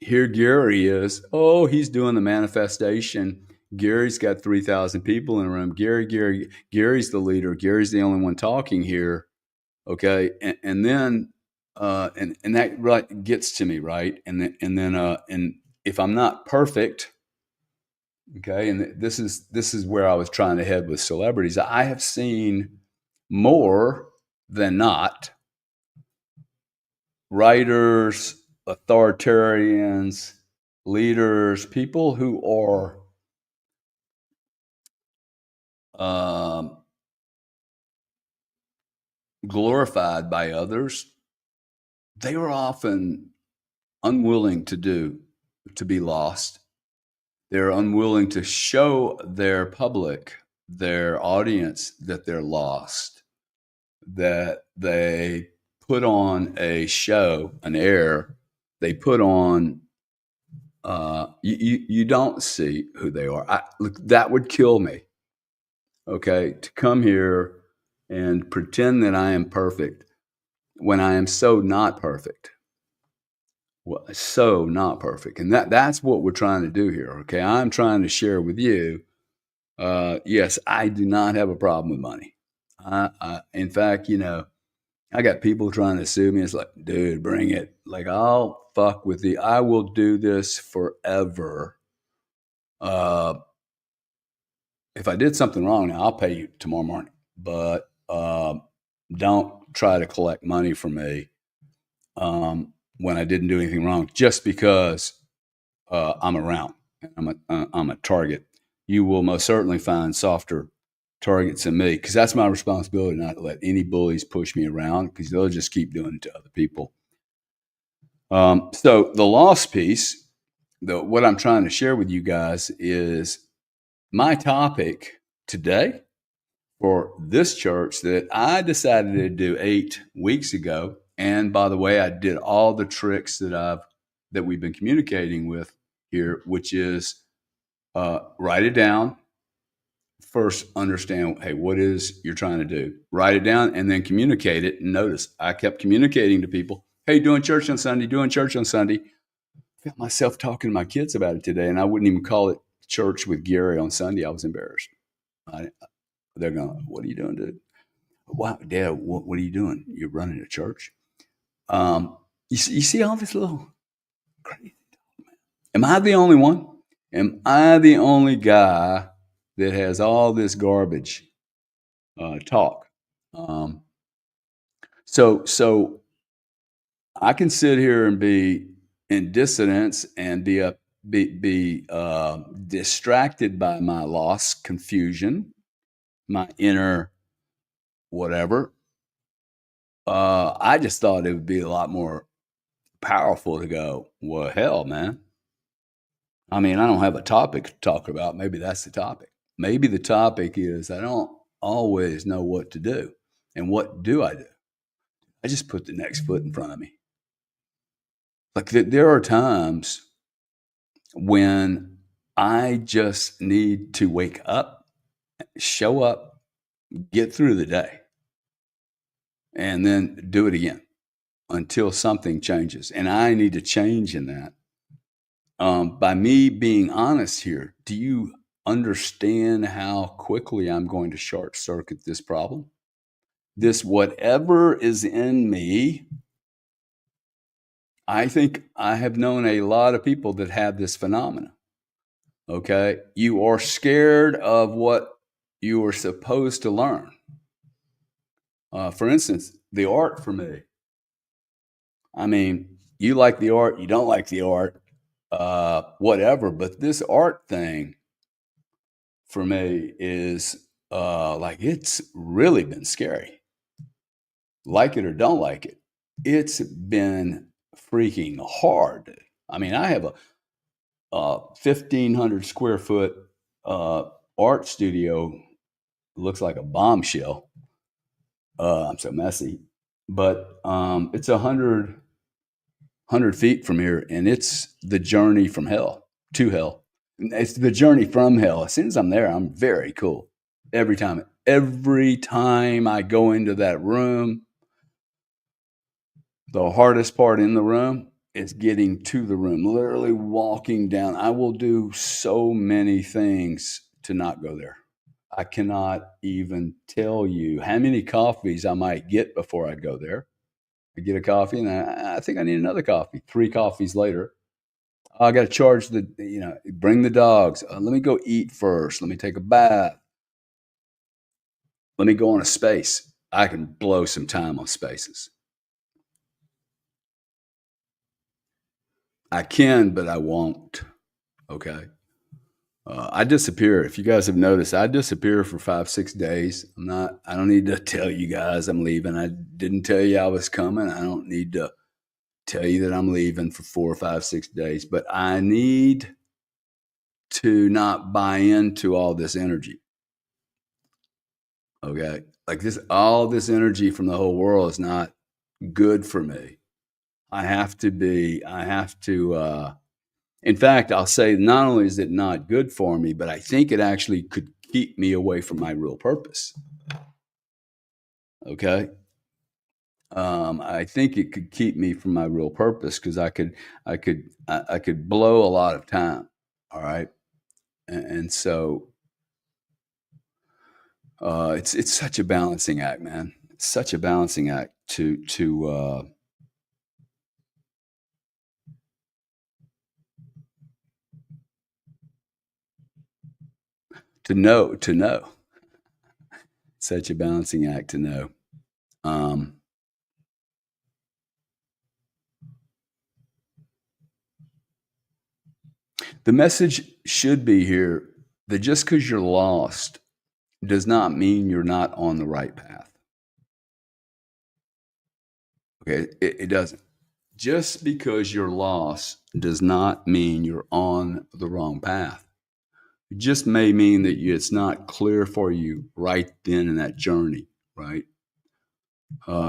Here Gary is. Oh, he's doing the manifestation. Gary's got 3,000 people in a room. Gary's the leader. Gary's the only one talking here. Okay. And then, and that right gets to me. Right. And if I'm not perfect, okay. And this is where I was trying to head with celebrities. I have seen more than not writers, authoritarians, leaders, people who are um, glorified by others. They were often unwilling to be lost. They're unwilling to show their public, their audience, that they're lost, that they put on a show, an air. They put on you don't see who they are. Look, that would kill me. Okay, to come here and pretend that I am perfect when I am so not perfect. Well, so not perfect. And that's what we're trying to do here. Okay. I'm trying to share with you. Yes, I do not have a problem with money. In fact, I got people trying to sue me. It's like, dude, bring it. Like, I'll fuck with the, I will do this forever. Uh, if I did something wrong, now I'll pay you tomorrow morning, but don't try to collect money from me when I didn't do anything wrong, just because I'm around. I'm a target. You will most certainly find softer targets than me, because that's my responsibility, not to let any bullies push me around, because they'll just keep doing it to other people. So the loss piece, what I'm trying to share with you guys is my topic today for this church that I decided to do 8 weeks ago. And by the way, I did all the tricks that we've been communicating with here, which is write it down. First, understand, hey, what is you're trying to do? Write it down and then communicate it. And notice, I kept communicating to people, hey, doing church on Sunday, doing church on Sunday. I felt myself talking to my kids about it today, and I wouldn't even call it church with Gary on Sunday. I was embarrassed. They're going, what are you doing, dude? Wow, Dad, what are you doing? You're running a church? You see all this little crazy. Am I the only one? Am I the only guy that has all this garbage talk? So I can sit here and be in dissonance and be distracted by my loss, confusion, my inner whatever. I just thought it would be a lot more powerful to go, well, hell, man. I mean, I don't have a topic to talk about. Maybe that's the topic. Maybe the topic is I don't always know what to do. And what do? I just put the next foot in front of me. Like there are times when I just need to wake up, show up, get through the day, and then do it again until something changes. And I need to change in that. By me being honest here, do you understand how quickly I'm going to short circuit this problem? This whatever is in me, I think I have known a lot of people that have this phenomena. Okay. You are scared of what you are supposed to learn. For instance, the art for me. I mean, you like the art, you don't like the art, whatever. But this art thing for me is like it's really been scary. Like it or don't like it, it's been freaking hard. I mean, I have a 1,500 square foot art studio. Looks like a bombshell. I'm so messy, but it's 100 feet from here, and it's the journey from hell to hell. It's the journey from hell. As soon as I'm there, I'm very cool. Every time I go into that room, the hardest part in the room is getting to the room, literally walking down. I will do so many things to not go there. I cannot even tell you how many coffees I might get before I go there. I get a coffee and I think I need another coffee. 3 coffees later, I got to charge bring the dogs. Let me go eat first. Let me take a bath. Let me go on a space. I can blow some time on spaces. I can, but I won't. Okay. I disappear. If you guys have noticed, I disappear for 5-6 days. I don't need to tell you guys I'm leaving. I didn't tell you I was coming. I don't need to tell you that I'm leaving for 4, 5, 6 days, but I need to not buy into all this energy. Okay. Like all this energy from the whole world is not good for me. In fact, I'll say not only is it not good for me, but I think it actually could keep me away from my real purpose. Okay. I think it could keep me from my real purpose because I could blow a lot of time. All right. And so it's such a balancing act, man. It's such a balancing act to know. Such a balancing act to know. Um, the message should be here that just because you're lost does not mean you're not on the right path. Okay, it doesn't. Just because you're lost does not mean you're on the wrong path. It just may mean that it's not clear for you right then in that journey, right?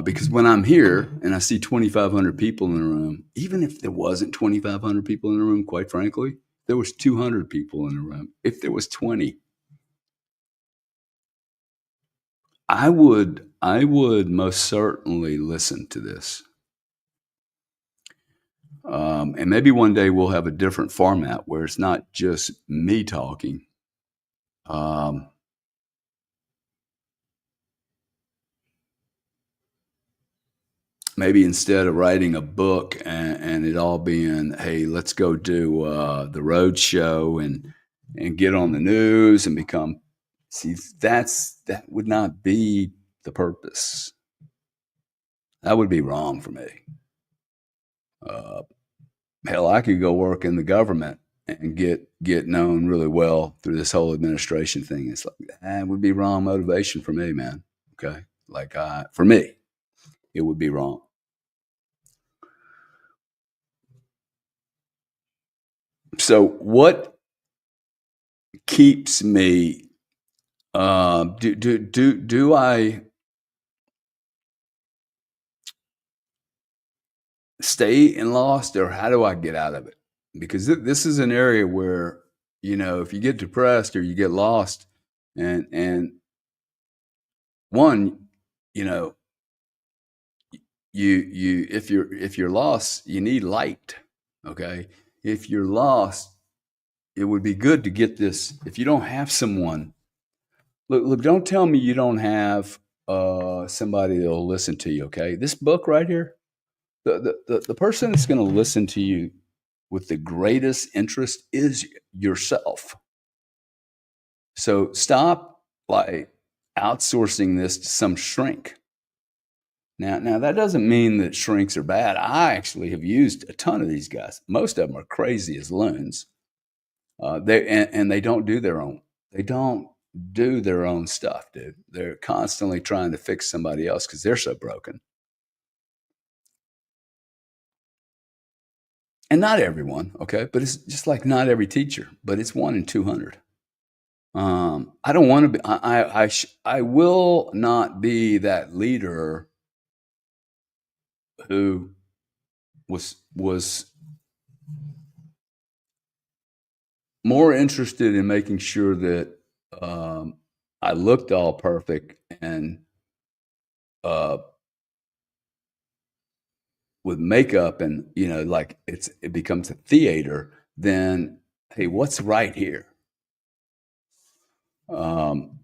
Because when I'm here and I see 2,500 people in the room, even if there wasn't 2,500 people in the room, quite frankly, there was 200 people in the room. If there was 20, I would most certainly listen to this. And maybe one day we'll have a different format where it's not just me talking. Um, Maybe instead of writing a book and it all being, hey, let's go do the road show and get on the news and become, see, that would not be the purpose. That would be wrong for me. Uh, Hell, I could go work in the government and get known really well through this whole administration thing. It's like that would be wrong motivation for me, man. Okay, like for me, it would be wrong. So, what keeps me? Do I stay in lost, or how do I get out of it? Because this is an area where if you get depressed or you get lost, and one, you know, you if you're lost, you need light. Okay, if you're lost, it would be good to get this. If you don't have someone, look, don't tell me you don't have somebody that'll listen to you. Okay, this book right here, the person that's going to listen to you with the greatest interest is yourself. So stop like outsourcing this to some shrink. Now that doesn't mean that shrinks are bad. I actually have used a ton of these guys. Most of them are crazy as loons. And they don't do their own. They don't do their own stuff, dude. They're constantly trying to fix somebody else because they're so broken. And not everyone, okay, but it's just like not every teacher, but it's 1 in 200. I don't want to be. I will not be that leader who was more interested in making sure that I looked all perfect and uh, with makeup and like it becomes a theater. Then hey, what's right here? Um,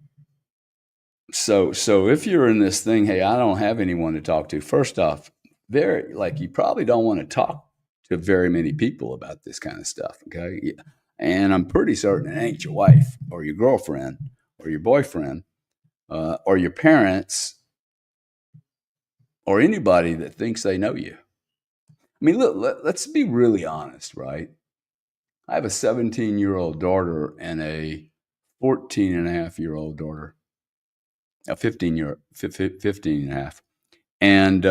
so if you're in this thing, hey, I don't have anyone to talk to. First off, very like you probably don't want to talk to very many people about this kind of stuff. Okay, yeah. And I'm pretty certain it ain't your wife or your girlfriend or your boyfriend or your parents or anybody that thinks they know you. I mean, look, let's be really honest, right? I have a 17-year-old daughter and a 14 and a half year old daughter, a 15 and a half. And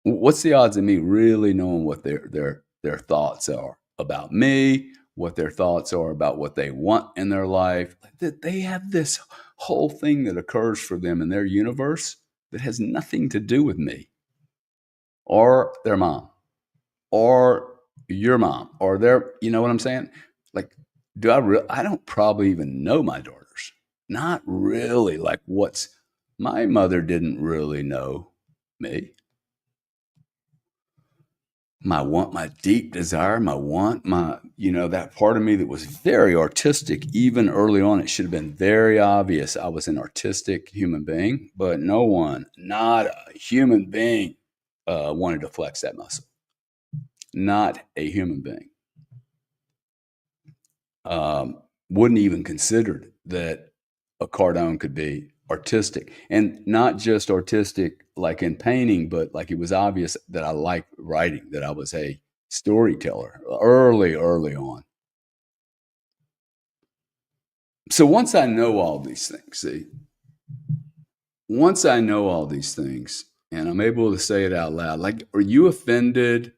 what's the odds of me really knowing what their thoughts are about me, what their thoughts are about what they want in their life? That they have this whole thing that occurs for them in their universe that has nothing to do with me or their mom or your mom or their, you know what I'm saying? Like, I don't probably even know my daughters. Not really like what's My mother didn't really know me. My want, my deep desire, my want, my, that part of me that was very artistic, even early on, it should have been very obvious I was an artistic human being, but no one, not a human being, wanted to flex that muscle. Not a human being. Wouldn't even considered that a Cardone could be artistic, and not just artistic like in painting, but like it was obvious that I liked writing, that I was a storyteller early on. So once I know all these things, see, once I know all these things and I'm able to say it out loud, like, are you offended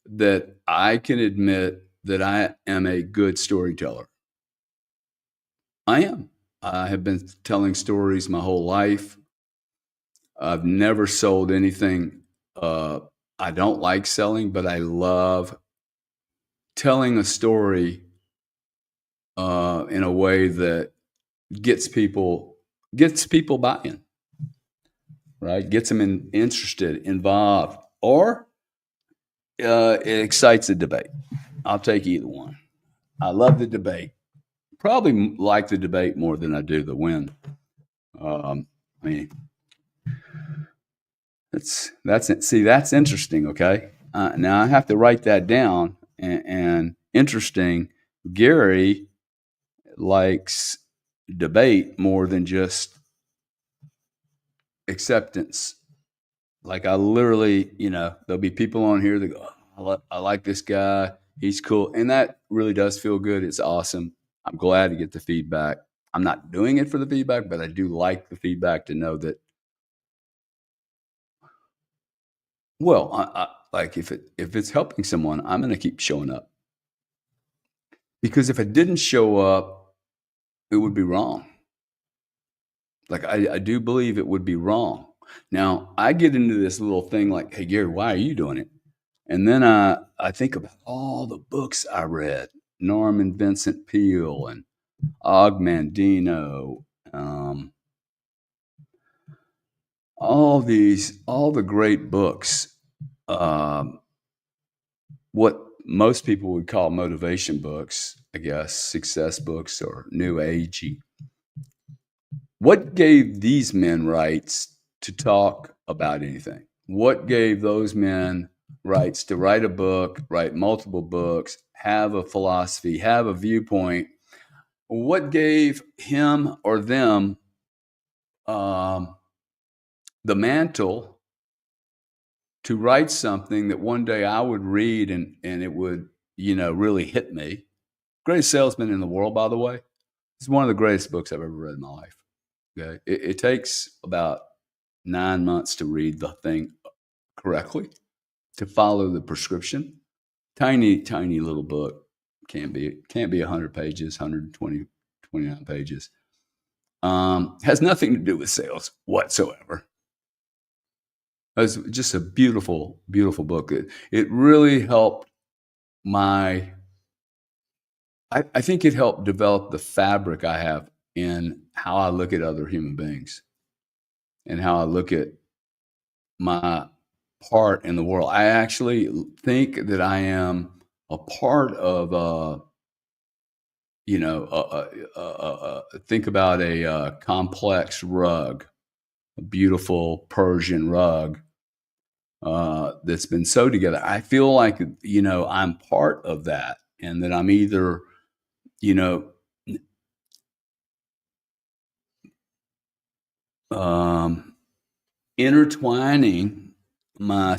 that I can admit that I am a good storyteller? I am. I have been telling stories my whole life. I've never sold anything I don't like selling, but I love telling a story in a way that gets people buying, right? Gets them interested, involved, or it excites a debate. I'll take either one. I love the debate. Probably like the debate more than I do the win. I mean, that's it. See, that's interesting. Okay, now I have to write that down. And interesting, Gary likes debate more than just acceptance. Like I literally, there'll be people on here that go, I like this guy. He's cool, and that really does feel good. It's awesome. I'm glad to get the feedback. I'm not doing it for the feedback, but I do like the feedback to know that. Well, like if it's helping someone, I'm going to keep showing up. Because if I didn't show up, it would be wrong. Like I do believe it would be wrong. Now I get into this little thing like, hey Gary, why are you doing it? And then I think about all the books I read, Norman Vincent Peale and Og Mandino, um, all the great books. Um, what most people would call motivation books, I guess, success books or new agey. What gave these men rights to talk about anything? What gave those men rights to write a book, write multiple books, have a philosophy, have a viewpoint? What gave him or them um, the mantle to write something that one day I would read and it would, really hit me? Greatest Salesman in the World, by the way. It's one of the greatest books I've ever read in my life. Okay. It takes about 9 months to read the thing correctly, to follow the prescription. Tiny, tiny little book. Can't be 100 pages, 120, 29 pages. Has nothing to do with sales whatsoever. It's just a beautiful, beautiful book. It really helped my I think it helped develop the fabric I have in how I look at other human beings and how I look at my part in the world. I actually think that I am a part of, think about a complex rug, a beautiful Persian rug that's been sewed together. I feel like, I'm part of that and that I'm either, you know, um, intertwining my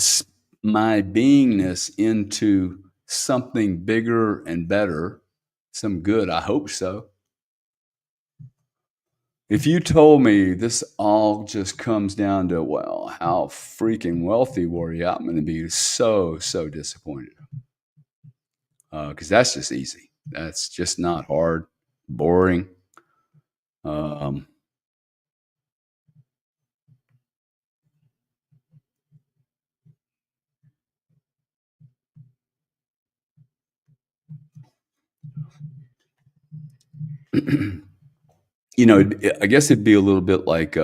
beingness into something bigger and better, some good. I hope so. If you told me this all just comes down to, well, how freaking wealthy were you? I'm going to be so disappointed because that's just easy. That's just not hard, boring. Um, I guess it'd be a little bit like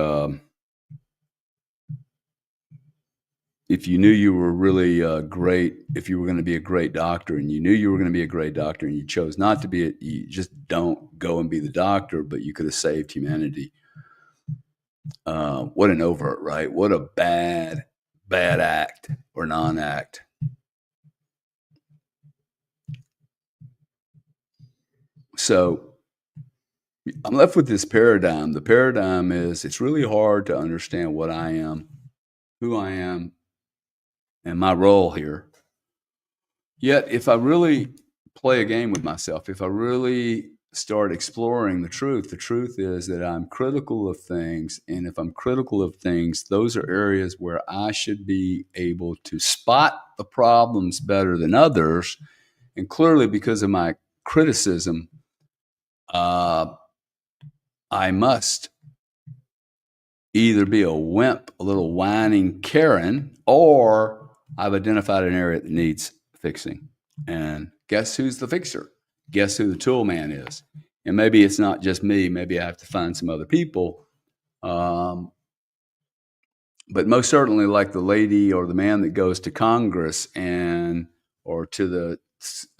if you knew you were really great, if you were going to be a great doctor and you knew you were going to be a great doctor and you chose not to be it, you just don't go and be the doctor, but you could have saved humanity. What an overt, right? What a bad act or non-act. So I'm left with this paradigm. The paradigm is it's really hard to understand what I am, who I am, and my role here. Yet, if I really play a game with myself, if I really start exploring the truth is that I'm critical of things. And if I'm critical of things, those are areas where I should be able to spot the problems better than others. And clearly, because of my criticism, uh, I must either be a wimp, a little whining Karen, or I've identified an area that needs fixing. And guess who's the fixer? Guess who the tool man is? And maybe it's not just me. Maybe I have to find some other people. Um, but most certainly, like the lady or the man that goes to Congress and or to the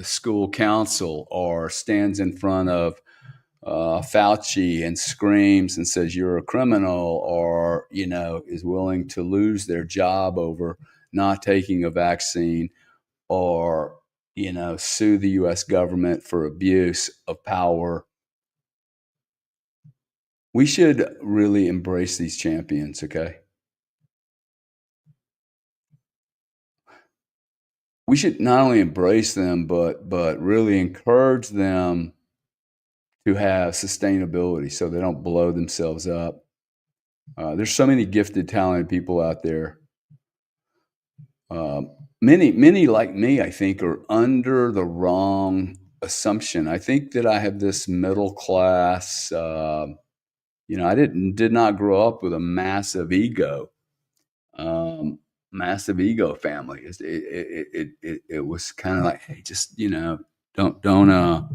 school council or stands in front of Fauci and screams and says you're a criminal, or is willing to lose their job over not taking a vaccine, or sue the U.S. government for abuse of power. We should really embrace these champions. Okay, we should not only embrace them, but really encourage them to have sustainability so they don't blow themselves up. There's so many gifted, talented people out there. Many like me, I think, are under the wrong assumption. I think that I have this middle class. I did not grow up with a um, massive ego family. It was kind of like, hey, just don't. I don't know.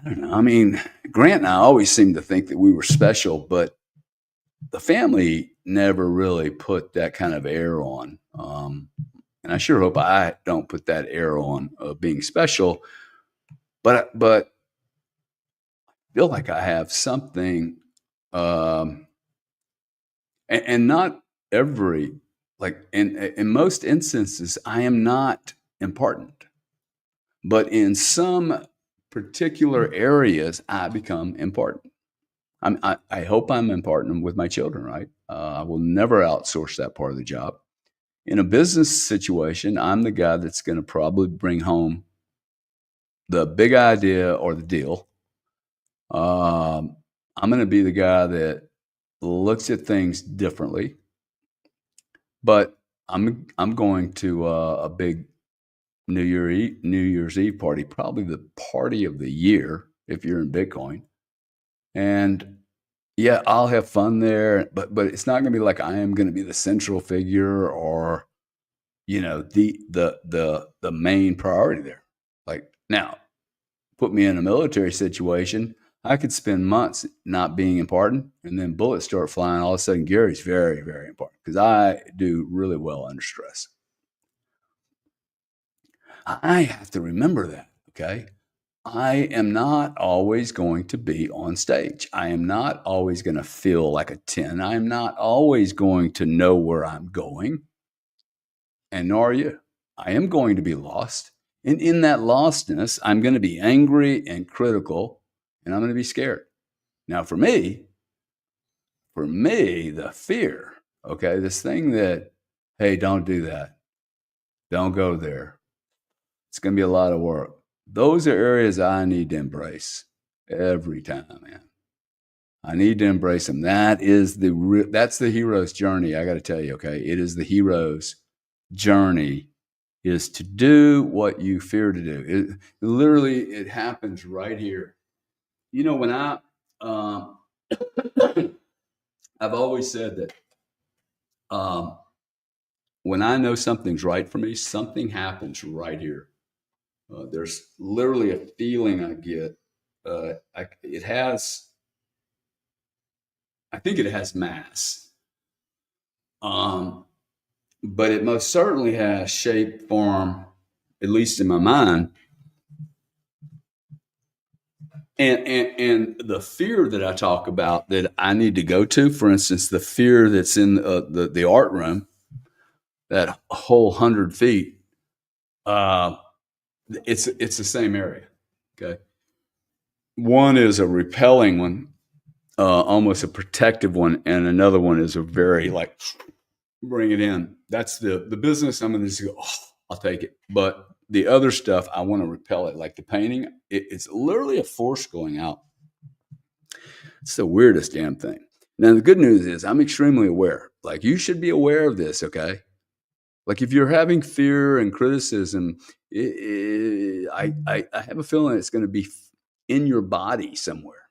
I mean, Grant and I always seemed to think that we were special, but the family never really put that kind of air on. And I sure hope I don't put that air on of being special. But I feel like I have something, and not every like in most instances I am not important, but in some particular areas I become important. I hope I'm important with my children, right? I will never outsource that part of the job. In a business situation, I'm the guy that's going to probably bring home the big idea or the deal. I'm going to be the guy that looks at things differently, but I'm going to a big New Year's Eve party, probably the party of the year if you're in Bitcoin, and yeah, I'll have fun there, but it's not going to be like I am going to be the central figure or the main priority there. Like now, put me in a military situation, I could spend months not being important, and then bullets start flying. All of a sudden, Gary's very, very important because I do really well under stress. I have to remember that. Okay. I am not always going to be on stage. I am not always going to feel like a 10. I am not always going to know where I'm going, and nor are you. I am going to be lost. And in that lostness, I'm going to be angry and critical, and I'm going to be scared. Now, for me, the fear, okay, this thing that, hey, don't do that. Don't go there. It's going to be a lot of work. Those are areas I need to embrace every time, man. I need to embrace them. That's the hero's journey. I got to tell you, okay, it is the hero's journey is to do what you fear to do. Literally, it happens right here. When um, I've always said that um, when I know something's right for me, something happens right here. There's literally a feeling I get it has, I think it has mass, um, but it most certainly has shape, form, at least in my mind, and the fear that I talk about that I need to go to. For instance, the fear that's in the art room, that whole 100 feet. Uh, it's the same area. Okay, one is a repelling one, almost a protective one, and another one is a very like bring it in. That's the business. I'm going to just go. Oh, I'll take it. But the other stuff, I want to repel it. Like the painting, it's literally a force going out. It's the weirdest damn thing. Now the good news is I'm extremely aware. Like you should be aware of this. Okay. Like if you're having fear and criticism, I have a feeling it's going to be in your body somewhere.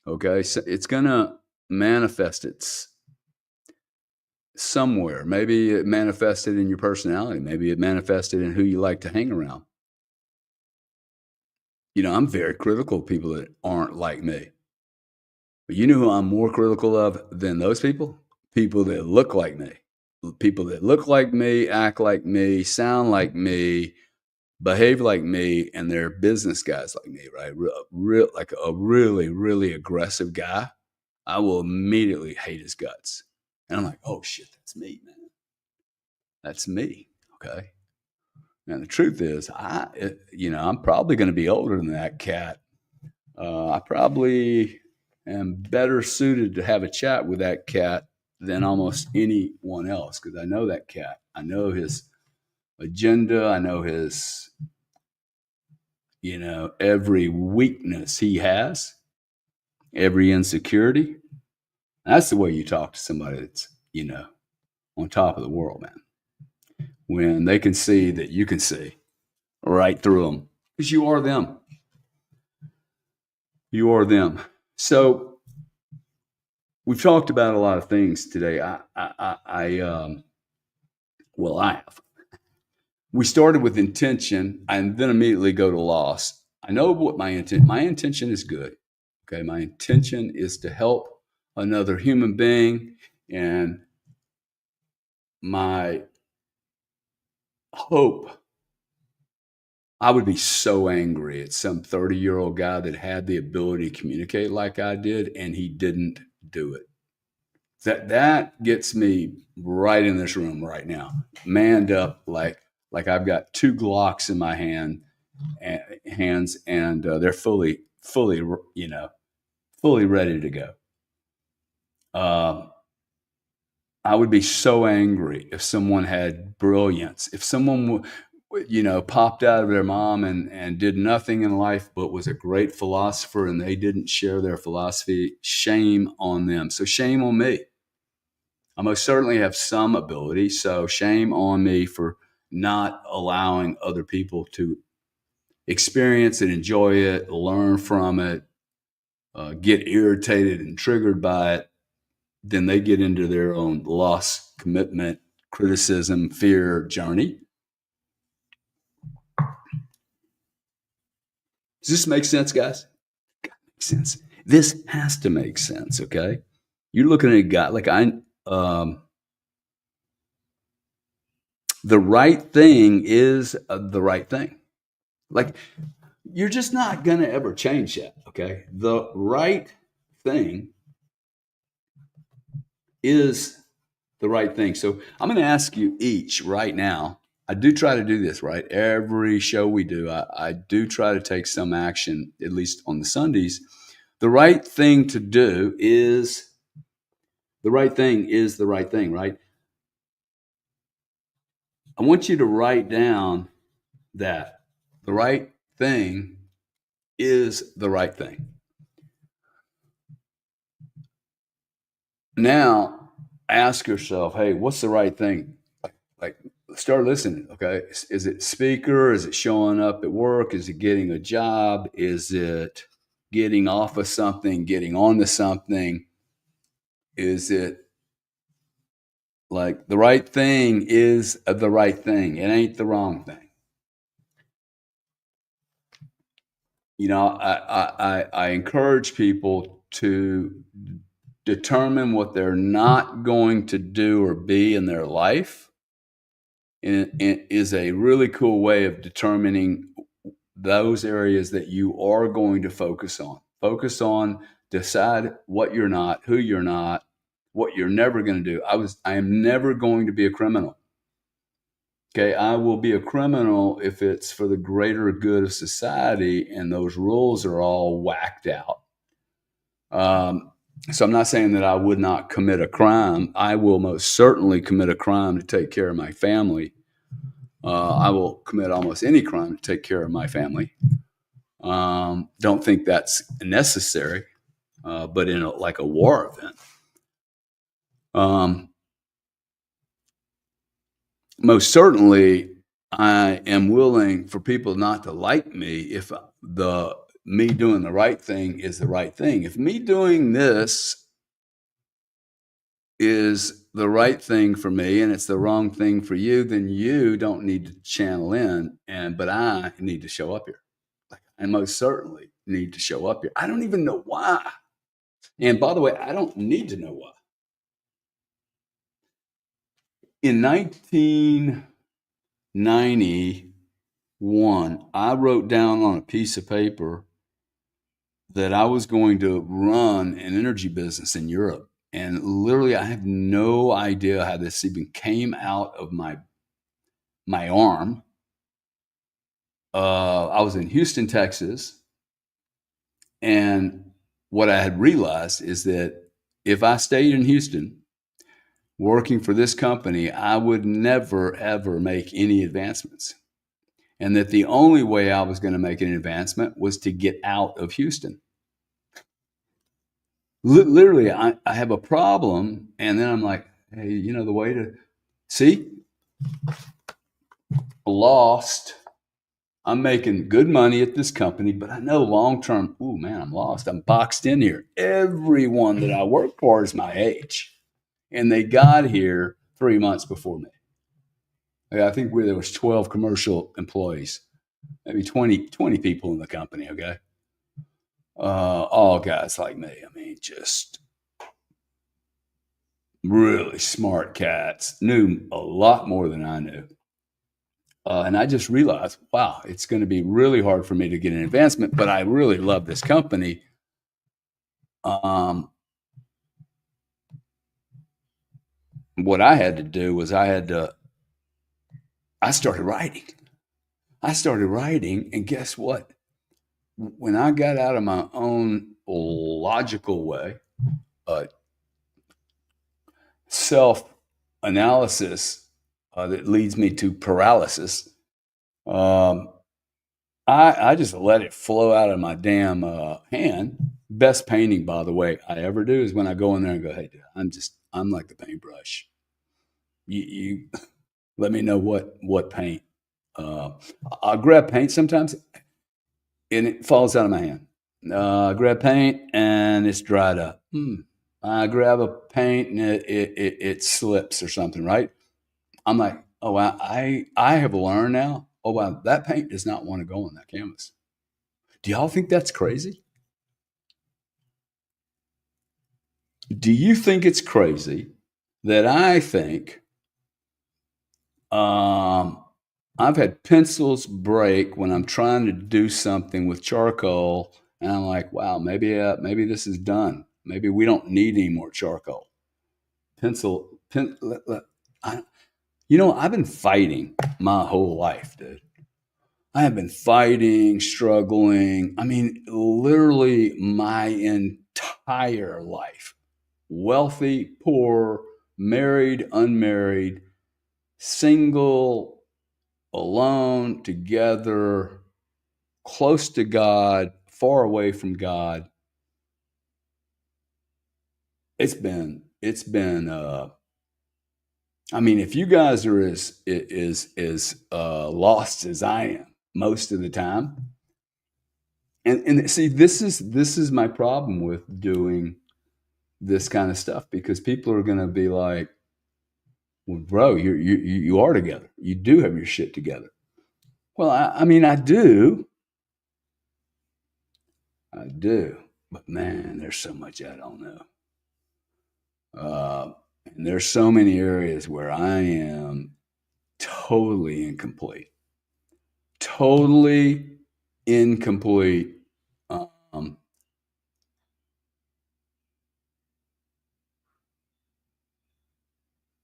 Okay, so it's going to manifest its somewhere. Maybe it manifested in your personality. Maybe it manifested in who you like to hang around. I'm very critical of people that aren't like me. But you know who I'm more critical of than those people? People that look like me. People that look like me, act like me, sound like me, behave like me, and they're business guys like me, right? Like a really, really aggressive guy. I will immediately hate his guts. And I'm like, oh shit, that's me, man. That's me. Okay. And the truth is, I'm probably going to be older than that cat. I probably am better suited to have a chat with that cat than almost anyone else because I know that cat. I know his agenda. I know his, every weakness he has, every insecurity. That's the way you talk to somebody that's, on top of the world, man. When they can see that you can see right through them because you are them. You are them. So we've talked about a lot of things today. I have. We started with intention and then immediately go to loss. I know what my intent. My intention is good. Okay, my intention is to help another human being, and my hope. I would be so angry at some 30-year-old guy that had the ability to communicate like I did, and he didn't do it. That gets me right in this room right now, manned up like I've got two Glocks in my hands, and they're fully fully ready to go. I would be so angry if someone had brilliance, if someone popped out of their mom and did nothing in life but was a great philosopher and they didn't share their philosophy. Shame on them. So shame on me. I most certainly have some ability, so shame on me for not allowing other people to experience and enjoy it, learn from it, get irritated and triggered by it. Then they get into their own loss, commitment, criticism, fear journey. Does this make sense, guys? Makes sense. This has to make sense, okay? You're looking at a guy like the right thing is the right thing. Like you're just not going to ever change that, okay? The right thing is the right thing. So I'm going to ask you each right now. I do try to do this, right? Every show we do, I do try to take some action, at least on the Sundays. The right thing to do is the right thing is the right thing, right? I want you to write down that the right thing is the right thing. Now, ask yourself, hey, what's the right thing? Like, start listening, okay? Is it speaker? Is it showing up at work? Is it getting a job? Is it getting off of something, getting onto something? Is it like the right thing is the right thing? It ain't the wrong thing. I encourage people to determine what they're not going to do or be in their life, and is a really cool way of determining those areas that you are going to focus on. Focus on, decide what you're not, who you're not, what you're never going to do. I am never going to be a criminal. Okay, I will be a criminal if it's for the greater good of society and those rules are all whacked out. Um, so I'm not saying that I would not commit a crime. I will most certainly commit a crime to take care of my family. I will commit almost any crime to take care of my family. Don't think that's necessary, but in like a war event, um, most certainly, I am willing for people not to like me if the me doing the right thing is the right thing. If me doing this is the right thing for me and it's the wrong thing for you, then you don't need to channel in. But I need to show up here. Like I most certainly need to show up here. I don't even know why. And by the way, I don't need to know why. In 1991, I wrote down on a piece of paper that I was going to run an energy business in Europe. And literally, I have no idea how this even came out of my arm. I was in Houston, Texas, and what I had realized is that if I stayed in Houston working for this company, I would never ever make any advancements, and that the only way I was going to make an advancement was to get out of Houston. Literally, I have a problem, and then I'm like, hey, the way to see lost. I'm making good money at this company, but I know long term, oh man, I'm lost. I'm boxed in here. Everyone that I work for is my age, and they got here 3 months before me. I think there was 12 commercial employees, maybe 20 people in the company. Okay, all guys like me. I mean, just really smart cats, knew a lot more than I knew. And I just realized, wow, it's going to be really hard for me to get an advancement, but I really love this company. Um, what I had to do was I started writing. I started writing, and guess what? When I got out of my own logical way, uh, self analysis that leads me to paralysis, um, I just let it flow out of my damn hand. Best painting, by the way, I ever do is when I go in there and go, "Hey, dude, I'm like the paintbrush. You let me know what paint." Uh, I grab paint sometimes and it falls out of my hand. I grab paint and it's dried up. I grab a paint and it slips or something, right? I'm like, oh, wow, I have learned now. Oh, wow, that paint does not want to go on that canvas. Do y'all think that's crazy? Do you think it's crazy that I think um, I've had pencils break when I'm trying to do something with charcoal, and I'm like, wow, maybe this is done. Maybe we don't need any more charcoal. Pencil, pen, I, I've been fighting my whole life, dude. I have been fighting, struggling. I mean, literally my entire life. Wealthy, poor, married, unmarried, single, alone, together, close to God, far away from God. It's been I mean, if you guys are as lost as I am most of the time, and see, this is my problem with doing this kind of stuff because people are going to be like, well, bro, you are together. You do have your shit together. Well, I mean, I do. I do. But man, there's so much I don't know. And there's so many areas where I am totally incomplete. Totally incomplete. Um,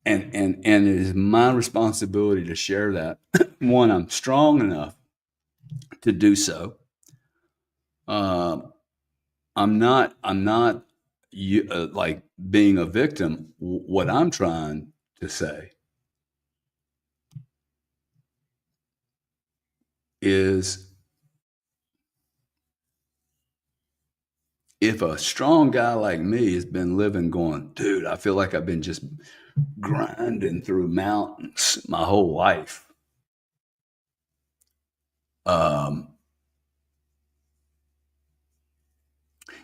and it is my responsibility to share that. One, I'm strong enough to do so. Um, I'm not like being a victim. What I'm trying to say is, if a strong guy like me has been living going, dude, I feel like I've been just grinding through mountains my whole life. Um,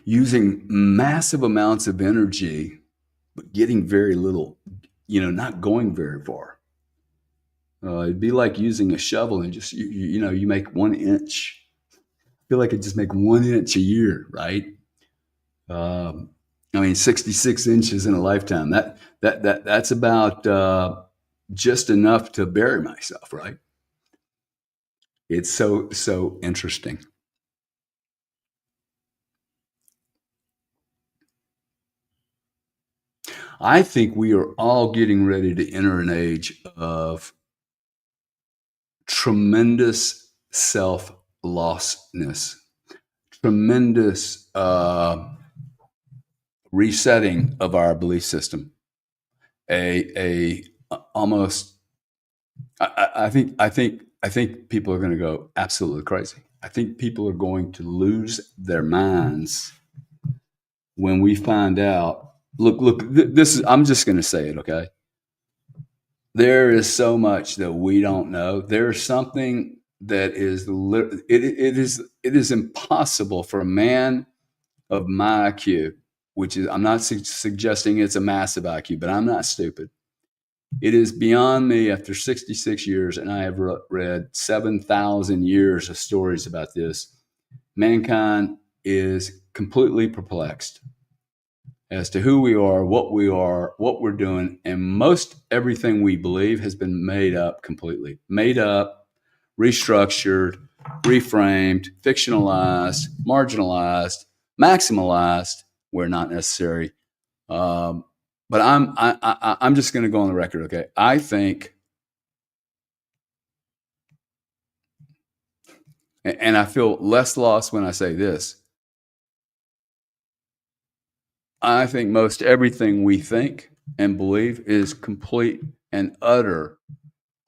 Using massive amounts of energy, but getting very little, not going very far. It'd be like using a shovel and just, you make 1 inch. I feel like I just make 1 inch a year, right? Um, I mean, 66 inches in a lifetime. That's about just enough to bury myself, right? It's so interesting. I think we are all getting ready to enter an age of tremendous self lostness, tremendous resetting of our belief system. A almost. I think people are going to go absolutely crazy. I think people are going to lose their minds when we find out. Look. This is. I'm just going to say it. Okay. There is so much that we don't know. There's something that is it is impossible for a man of my IQ, which is, I'm not suggesting it's a massive IQ, but I'm not stupid. It is beyond me after 66 years, and I have read 7,000 years of stories about this. Mankind is completely perplexed as to who we are, what we're doing, and most everything we believe has been made up completely. Made up, restructured, reframed, fictionalized, marginalized, maximalized where not necessary. Um, but I'm just going to go on the record. Okay, I think, and I feel less lost when I say this. I think most everything we think and believe is complete and utter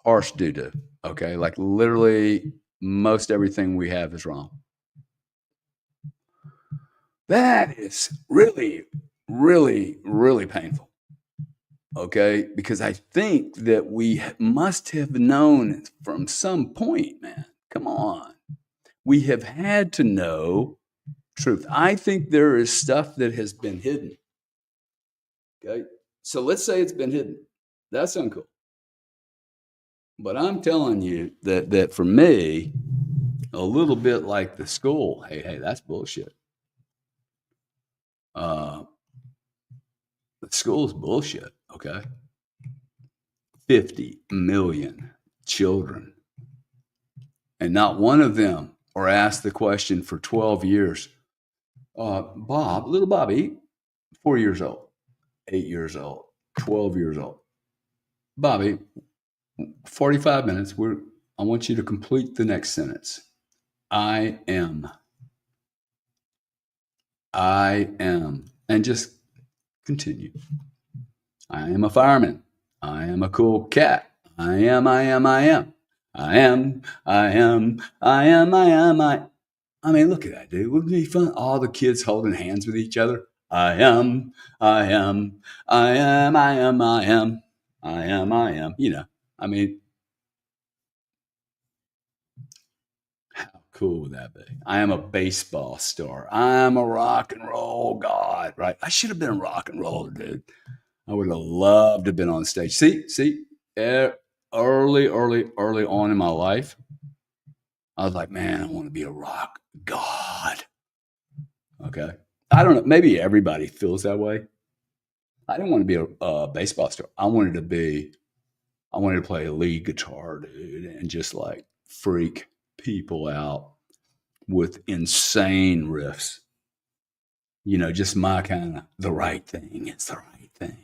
harsh doo doo. Okay, like literally, most everything we have is wrong. That is really, really, really painful. Okay, because I think that we must have known from some point, man. Come on. We have had to know truth. I think there is stuff that has been hidden. Okay. So let's say it's been hidden. That's uncool. But I'm telling you that for me, a little bit like the school, hey, that's bullshit. Uh, the school's bullshit. Okay. 50 million children, and not one of them are asked the question for 12 years. Bob, little Bobby, 4 years old, 8 years old, 12 years old. Bobby, 45 minutes. I want you to complete the next sentence. I am. I am. And just continue. I am a fireman. I am a cool cat. I am, I am, I am. I am, I am, I am, I am, I mean, look at that, dude. Wouldn't it be fun? All the kids holding hands with each other. I am, I am, I am, I am, I am, I am, I am. I mean, how cool would that be? I am a baseball star. I am a rock and roll god, right? I should have been a rock and roller, dude. I would have loved to have been on stage. See, early on in my life, I was like, man, I want to be a rock god. Okay. I don't know. Maybe everybody feels that way. I didn't want to be a baseball star. I wanted to play lead guitar, dude, and just like freak people out with insane riffs. Just my kind of the right thing. It's the right thing.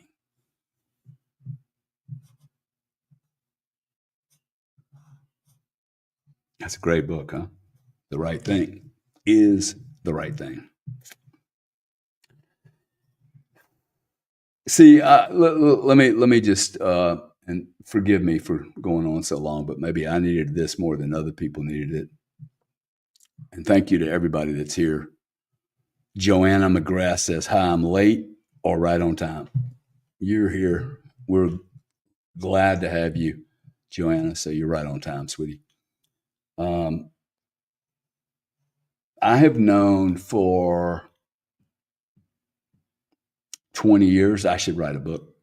That's a great book, huh? The right thing is the right thing. See, let me just and forgive me for going on so long, but maybe I needed this more than other people needed it. And thank you to everybody that's here. Joanna McGrath says, "Hi, I'm late or right on time." You're here. We're glad to have you, Joanna. So you're right on time, sweetie. Um, I have known for 20 years I should write a book,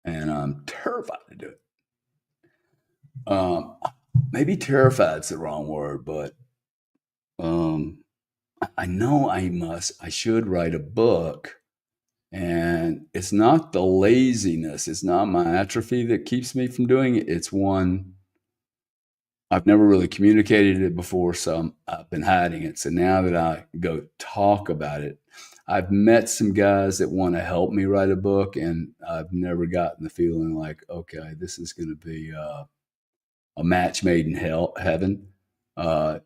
and I'm terrified to do it. Um, Maybe terrified's the wrong word, but um, I know I should write a book. And it's not the laziness, it's not my atrophy that keeps me from doing it. It's one, I've never really communicated it before, so I've been hiding it. So now that I go talk about it, I've met some guys that want to help me write a book, and I've never gotten the feeling like, okay, this is going to be a match made in heaven. Uh,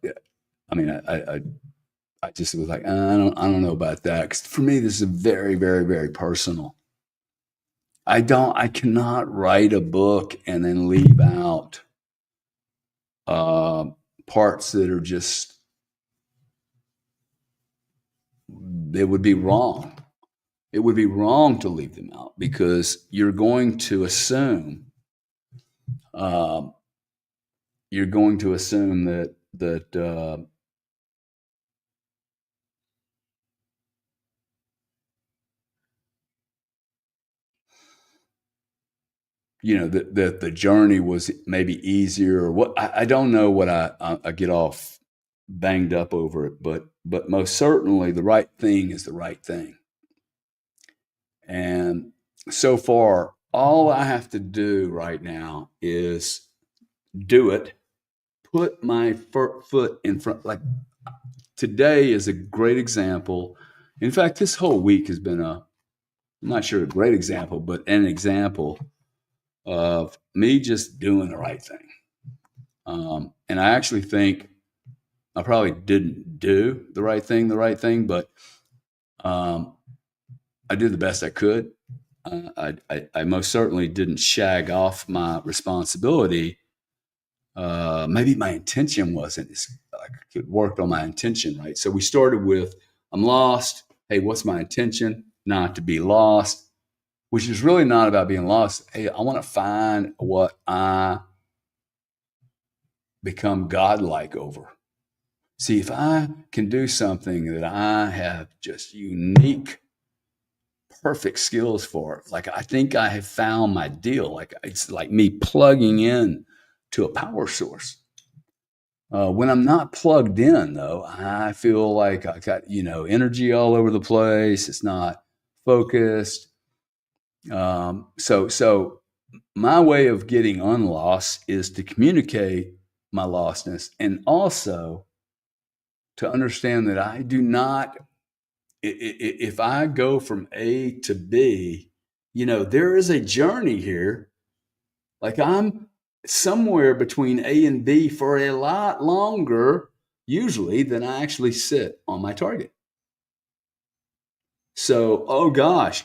I mean, I just was like, I don't know about that. 'Cause for me, this is very, very, very personal. I cannot write a book and then leave out uh, parts that are just, it would be wrong. It would be wrong to leave them out because um, you're going to assume that that the journey was maybe easier or what. I don't know what I get off banged up over it, but most certainly the right thing is the right thing. And so far, all I have to do right now is do it, put my foot in front. Like today is a great example. In fact, this whole week has been I'm not sure a great example, but an example of me just doing the right thing. And I actually think I probably didn't do the right thing, but um, I did the best I could. I most certainly didn't shag off my responsibility. Maybe my intention wasn't as I could work on my intention, right? So we started with, I'm lost. Hey, what's my intention? Not to be lost, which is really not about being lost. Hey, I want to find what I become godlike over. See, if I can do something that I have just unique, perfect skills for, like I think I have found my deal. Like it's like me plugging in to a power source. When I'm not plugged in, though, I feel like I got energy all over the place. It's not focused. So my way of getting unlost is to communicate my lostness and also to understand that I do not. If I go from A to B, there is a journey here. Like I'm somewhere between A and B for a lot longer, usually, than I actually sit on my target. So, oh gosh,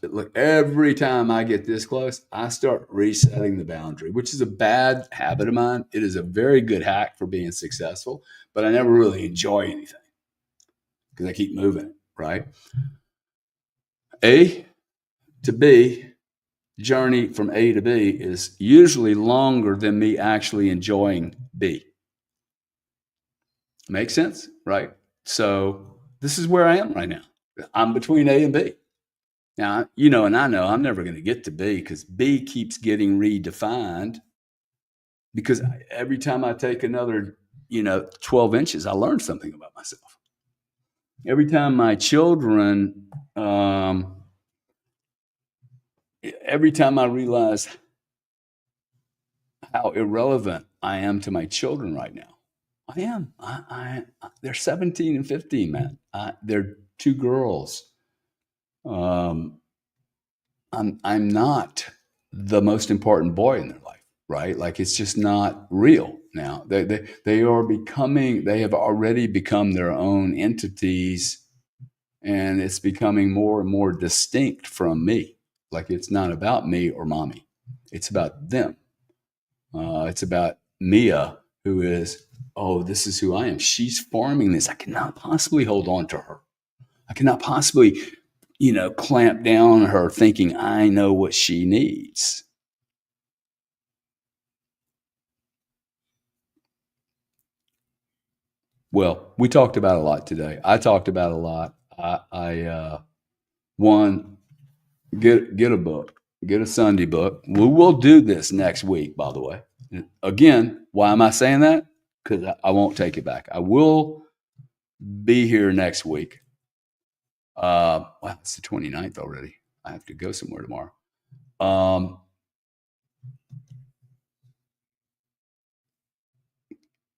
look, every time I get this close, I start resetting the boundary, which is a bad habit of mine. It is a very good hack for being successful, but I never really enjoy anything because I keep moving it, right? A to B, journey from A to B is usually longer than me actually enjoying B. Make sense? Right? So this is where I am right now. I'm between A and B. Now, and I know I'm never going to get to B because B keeps getting redefined because every time I take another, 12 inches, I learn something about myself. every time my children, every time I realize how irrelevant I am to my children right now. I am. They're 17 and 15, man. They're two girls. Um, I'm not the most important boy in their life, right? Like it's just not real now. They are becoming. They have already become their own entities, and it's becoming more and more distinct from me. Like it's not about me or mommy. It's about them. It's about Mia, who is, oh, this is who I am. She's farming this. I cannot possibly hold on to her. I cannot possibly, clamp down on her thinking I know what she needs. Well, we talked about a lot today. I talked about a lot. One, get a book, get a Sunday book. We'll do this next week, by the way. Again, why am I saying that? Because I won't take it back. I will be here next week. Wow, it's the 29th already. I have to go somewhere tomorrow. Um,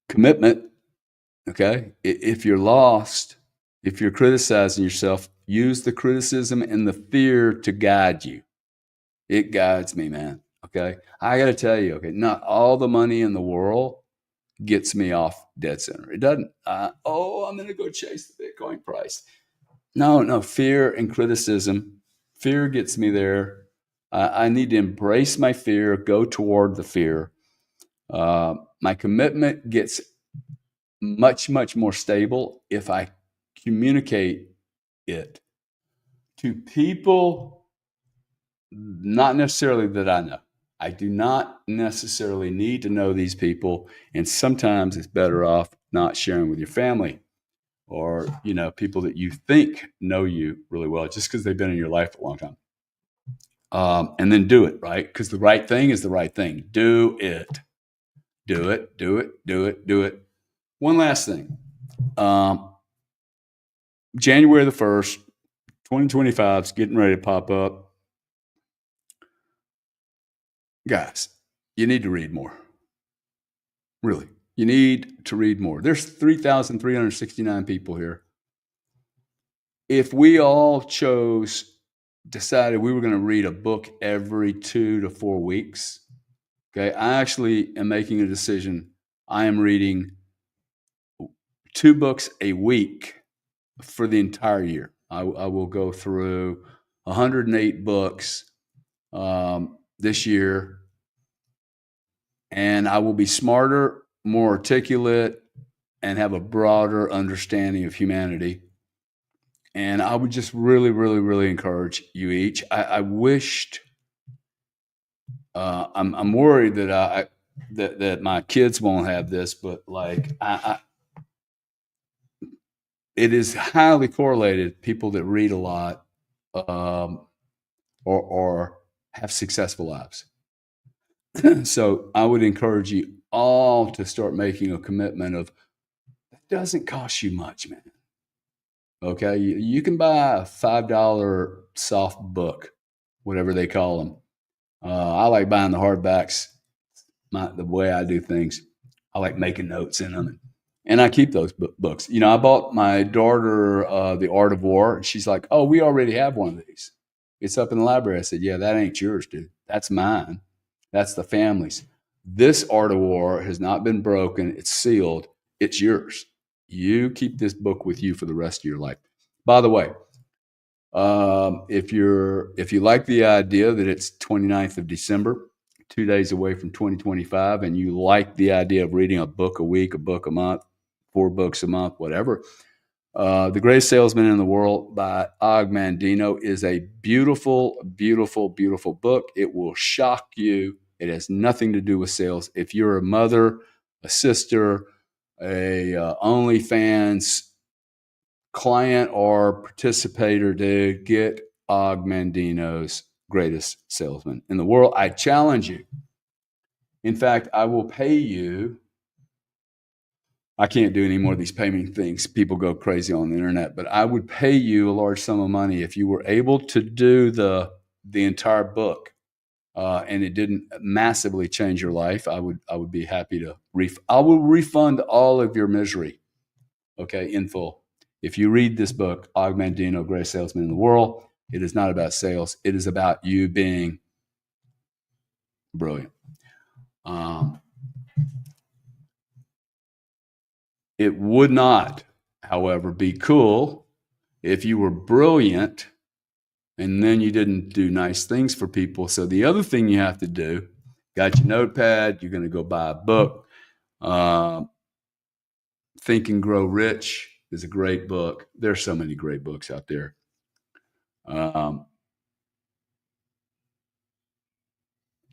Commitment. Okay. If you're lost, if you're criticizing yourself, use the criticism and the fear to guide you. It guides me, man. Okay. I got to tell you, okay, not all the money in the world gets me off dead center. It doesn't. I'm going to go chase the Bitcoin price. No, fear and criticism. Fear gets me there. I need to embrace my fear, go toward the fear. My commitment gets much, much more stable if I communicate it to people, not necessarily that I know. I do not necessarily need to know these people. And sometimes it's better off not sharing with your family or, people that you think know you really well just because they've been in your life a long time. And then do it, right? Because the right thing is the right thing. Do it. Do it, do it, do it, do it. One last thing. January the 1st, 2025 is getting ready to pop up. Guys, you need to read more. Really. You need to read more. There's 3,369 people here. If we all decided we were going to read a book every 2 to 4 weeks, okay, I actually am making a decision. I am reading 2 books a week for the entire year. I will go through 108 books this year, and I will be smarter, more articulate, and have a broader understanding of humanity. And I would just really, really, really encourage you each. I wished. I'm worried that that my kids won't have this, but like it is highly correlated. People that read a lot, or have successful lives. So I would encourage you all to start making a commitment of it doesn't cost you much, man. Okay, you can buy a $5 soft book, whatever they call them. I like buying the hardbacks. The way I do things, I like making notes in them, and I keep those books. I bought my daughter The Art of War. And she's like, "Oh, we already have one of these. It's up in the library." I said, "Yeah, that ain't yours, dude. That's mine. That's the family's. This Art of War has not been broken. It's sealed. It's yours. You keep this book with you for the rest of your life." By the way, if you like the idea that it's 29th of December, 2 days away from 2025, and you like the idea of reading a book a week, a book a month, 4 books a month, whatever, The Greatest Salesman in the World by Og Mandino is a beautiful, beautiful, beautiful book. It will shock you. It has nothing to do with sales. If you're a mother, a sister, a OnlyFans client or participator, dude, get Og Mandino's Greatest Salesman in the World. I challenge you. In fact, I will pay you I can't do any more of these payment things. People go crazy on the internet, but I would pay you a large sum of money if you were able to do the entire book, and it didn't massively change your life. I would be happy to I will refund all of your misery, okay, in full. If you read this book, Og Mandino, Greatest Salesman in the World, it is not about sales. It is about you being brilliant. Um, it would not, however, be cool if you were brilliant and then you didn't do nice things for people. So the other thing you have to do, got your notepad, you're going to go buy a book. Think and Grow Rich is a great book. There's so many great books out there.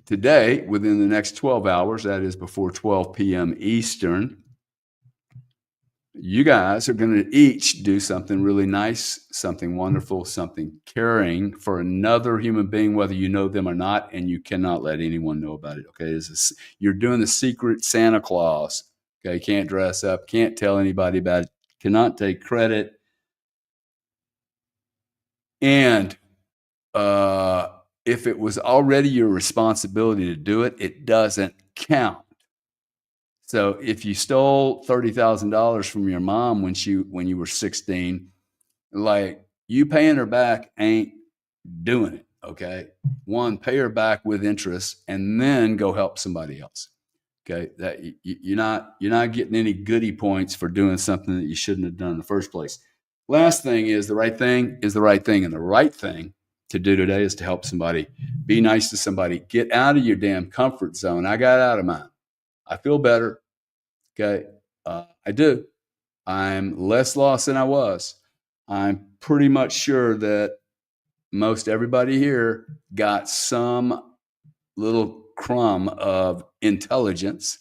Today, within the next 12 hours, that is before 12 p.m. Eastern, you guys are going to each do something really nice, something wonderful, something caring for another human being, whether you know them or not, and you cannot let anyone know about it. Okay, you're doing the secret Santa Claus. Okay, can't dress up, can't tell anybody about it, cannot take credit, and if it was already your responsibility to do it, it doesn't count. So if you stole $30,000 from your mom when you were 16, like, you paying her back ain't doing it. Okay, one, pay her back with interest, and then go help somebody else. Okay, that you're not getting any goodie points for doing something that you shouldn't have done in the first place. Last thing is, the right thing is the right thing, and the right thing to do today is to help somebody. Be nice to somebody. Get out of your damn comfort zone. I got out of mine. I feel better. Okay, I do. I'm less lost than I was. I'm pretty much sure that most everybody here got some little crumb of intelligence.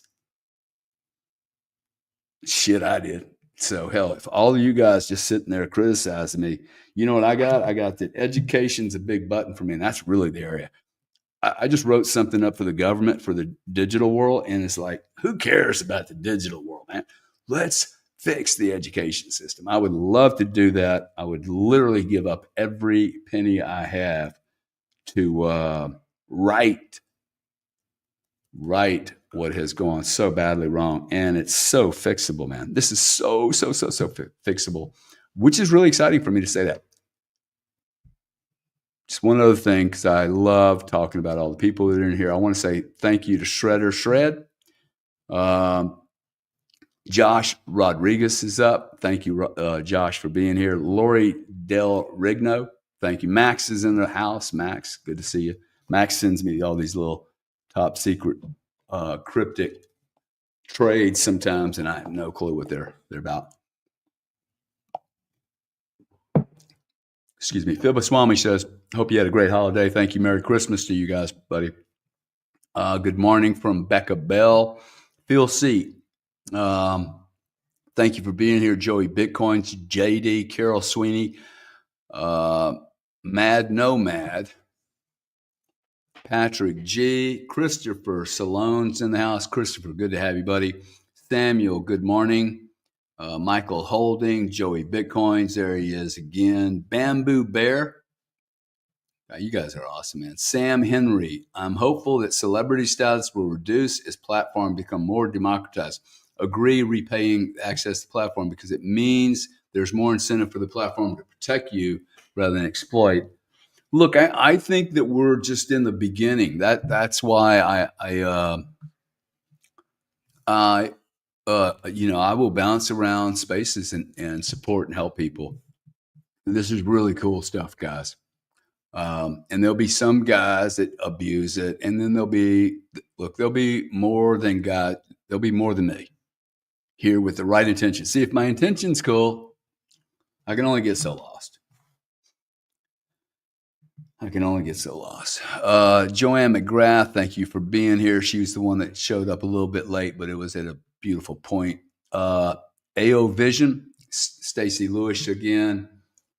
Shit, I did. So hell, if all of you guys just sitting there criticizing me, you know what I got? I got that education's a big button for me, and that's really the area. I just wrote something up for the government for the digital world, and it's like, who cares about the digital world, man? Let's fix the education system. I would love to do that. I would literally give up every penny I have to right what has gone so badly wrong. And it's so fixable, man. This is so fixable, which is really exciting for me to say that. Just one other thing, because I love talking about all the people that are in here. I want to say thank you to Shredder Shred. Josh Rodriguez is up. Thank you, Josh, for being here. Lori Del Rigno. Thank you. Max is in the house. Max, good to see you. Max sends me all these little top secret cryptic trades sometimes, and I have no clue what they're about. Excuse me. Philbaswamy says, hope you had a great holiday. Thank you. Merry Christmas to you guys, buddy. Good morning from Becca Bell. Phil C. Thank you for being here. Joey Bitcoins, JD, Carol Sweeney, Mad Nomad, Patrick G, Christopher Salone's in the house. Christopher, good to have you, buddy. Samuel, good morning. Michael Holding, Joey Bitcoins, there he is again. Bamboo Bear, you guys are awesome, man. Sam Henry, I'm hopeful that celebrity status will reduce as platform become more democratized. Agree, repaying access to the platform, because it means there's more incentive for the platform to protect you rather than exploit. Look, I think that we're just in the beginning. That's why I will bounce around spaces and support and help people. This is really cool stuff, guys. And there'll be some guys that abuse it, and then there'll be more than God. There'll be more than me here with the right intention. See, if my intention's cool, I can only get so lost. Joanne McGrath, thank you for being here. She was the one that showed up a little bit late, but it was at a beautiful point. AO Vision, Stacy Lewis again.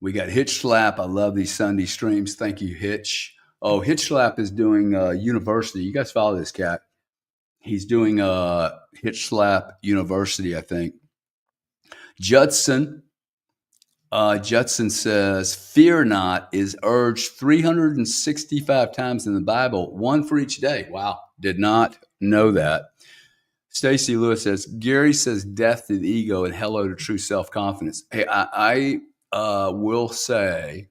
We got Hitch Slap. I love these Sunday streams. Thank you, Hitch. Oh, Hitch Slap is doing university. You guys follow this cat. He's doing Hitch Slap University, I think. Judson Judson says, "Fear not" is urged 365 times in the Bible, one for each day. Wow, did not know that. Stacy Lewis says, "Gary says death to the ego and hello to true self confidence." Hey, I will say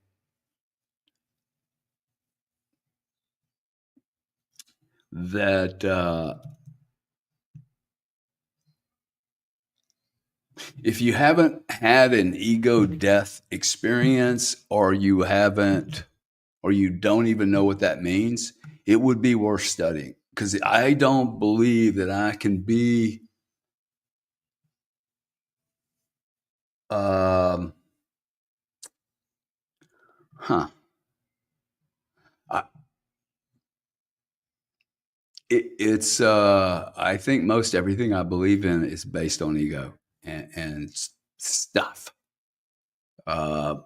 that if you haven't had an ego death experience, or you don't even know what that means, it would be worth studying, because I don't believe that I can be um, huh. I, I think most everything I believe in is based on ego and stuff. Uh,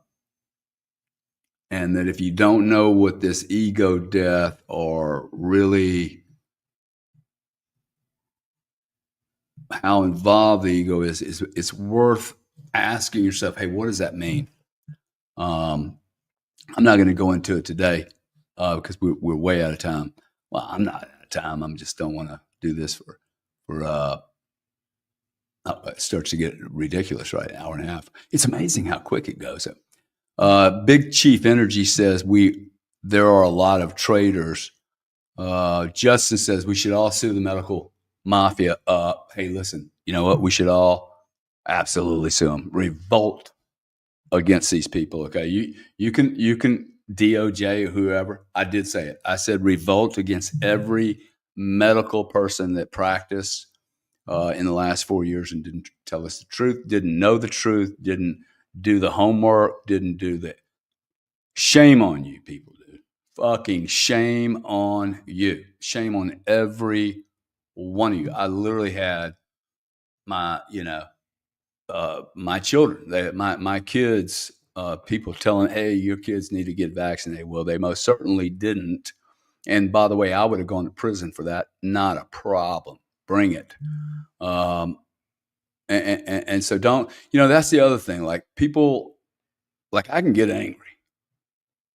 and that if you don't know what this ego death, or really how involved the ego is, it's worth asking yourself, hey, what does that mean? Um, I'm not going to go into it today because we're way out of time. Well, I'm not out of time. I just don't want to do this for it starts to get ridiculous, right? An hour and a half. It's amazing how quick it goes. Big Chief Energy says there are a lot of traitors. Justin says we should all sue the medical mafia. Hey, listen, you know what? We should all absolutely sue them. Revolt against these people. Okay, you can DOJ or whoever. I did say it. I said revolt against every medical person that practiced in the last 4 years and didn't tell us the truth, didn't know the truth, didn't do the homework, didn't do the. Shame on you, people, dude. Fucking shame on you. Shame on every one of you. I literally had my children, my kids, people telling, hey, your kids need to get vaccinated. Well, they most certainly didn't. And by the way, I would have gone to prison for that. Not a problem. Bring it. Um, and so don't, that's the other thing. Like, people, like, I can get angry,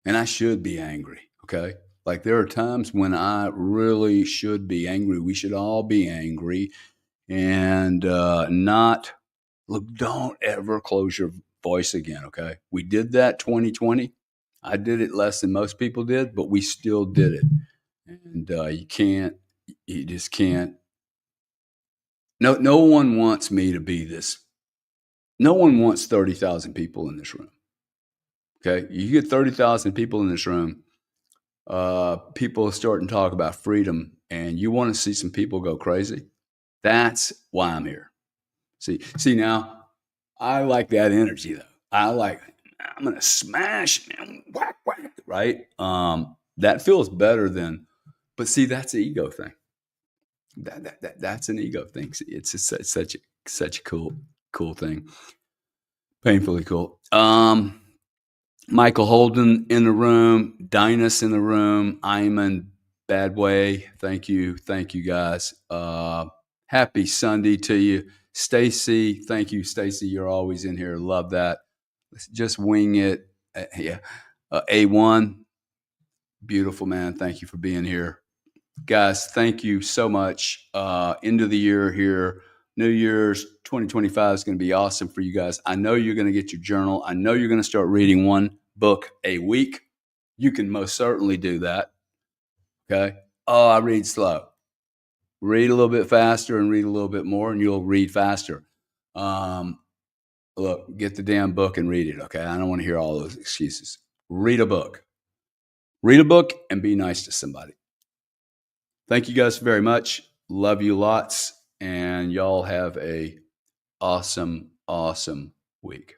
and I should be angry. Okay. Like, there are times when I really should be angry. We should all be angry, and not look, don't ever close your voice again. Okay. We did that 2020. I did it less than most people did, but we still did it. And you just can't. No one wants me to be this. No one wants 30,000 people in this room. Okay. You get 30,000 people in this room, people starting to talk about freedom, and you want to see some people go crazy. That's why I'm here. See now, I like that energy though. I'm gonna smash, man, whack whack, right? That feels better than, but see, that's an ego thing. That's an ego thing. See, it's just such a cool thing. Painfully cool. Michael Holden in the room, Dinus in the room, Iman Badway. Thank you guys. Happy Sunday to you, Stacy. Thank you, Stacy. You're always in here. Love that. Let's just wing it. Yeah, A1, beautiful man. Thank you for being here, guys. Thank you so much. End of the year here. New Year's 2025 is going to be awesome for you guys. I know you're going to get your journal. I know you're going to start reading one book a week. You can most certainly do that. Okay. Oh, I read slow. Read a little bit faster and read a little bit more, and you'll read faster. Look, get the damn book and read it. Okay. I don't want to hear all those excuses. Read a book. Read a book and be nice to somebody. Thank you guys very much. Love you lots. And y'all have a awesome week.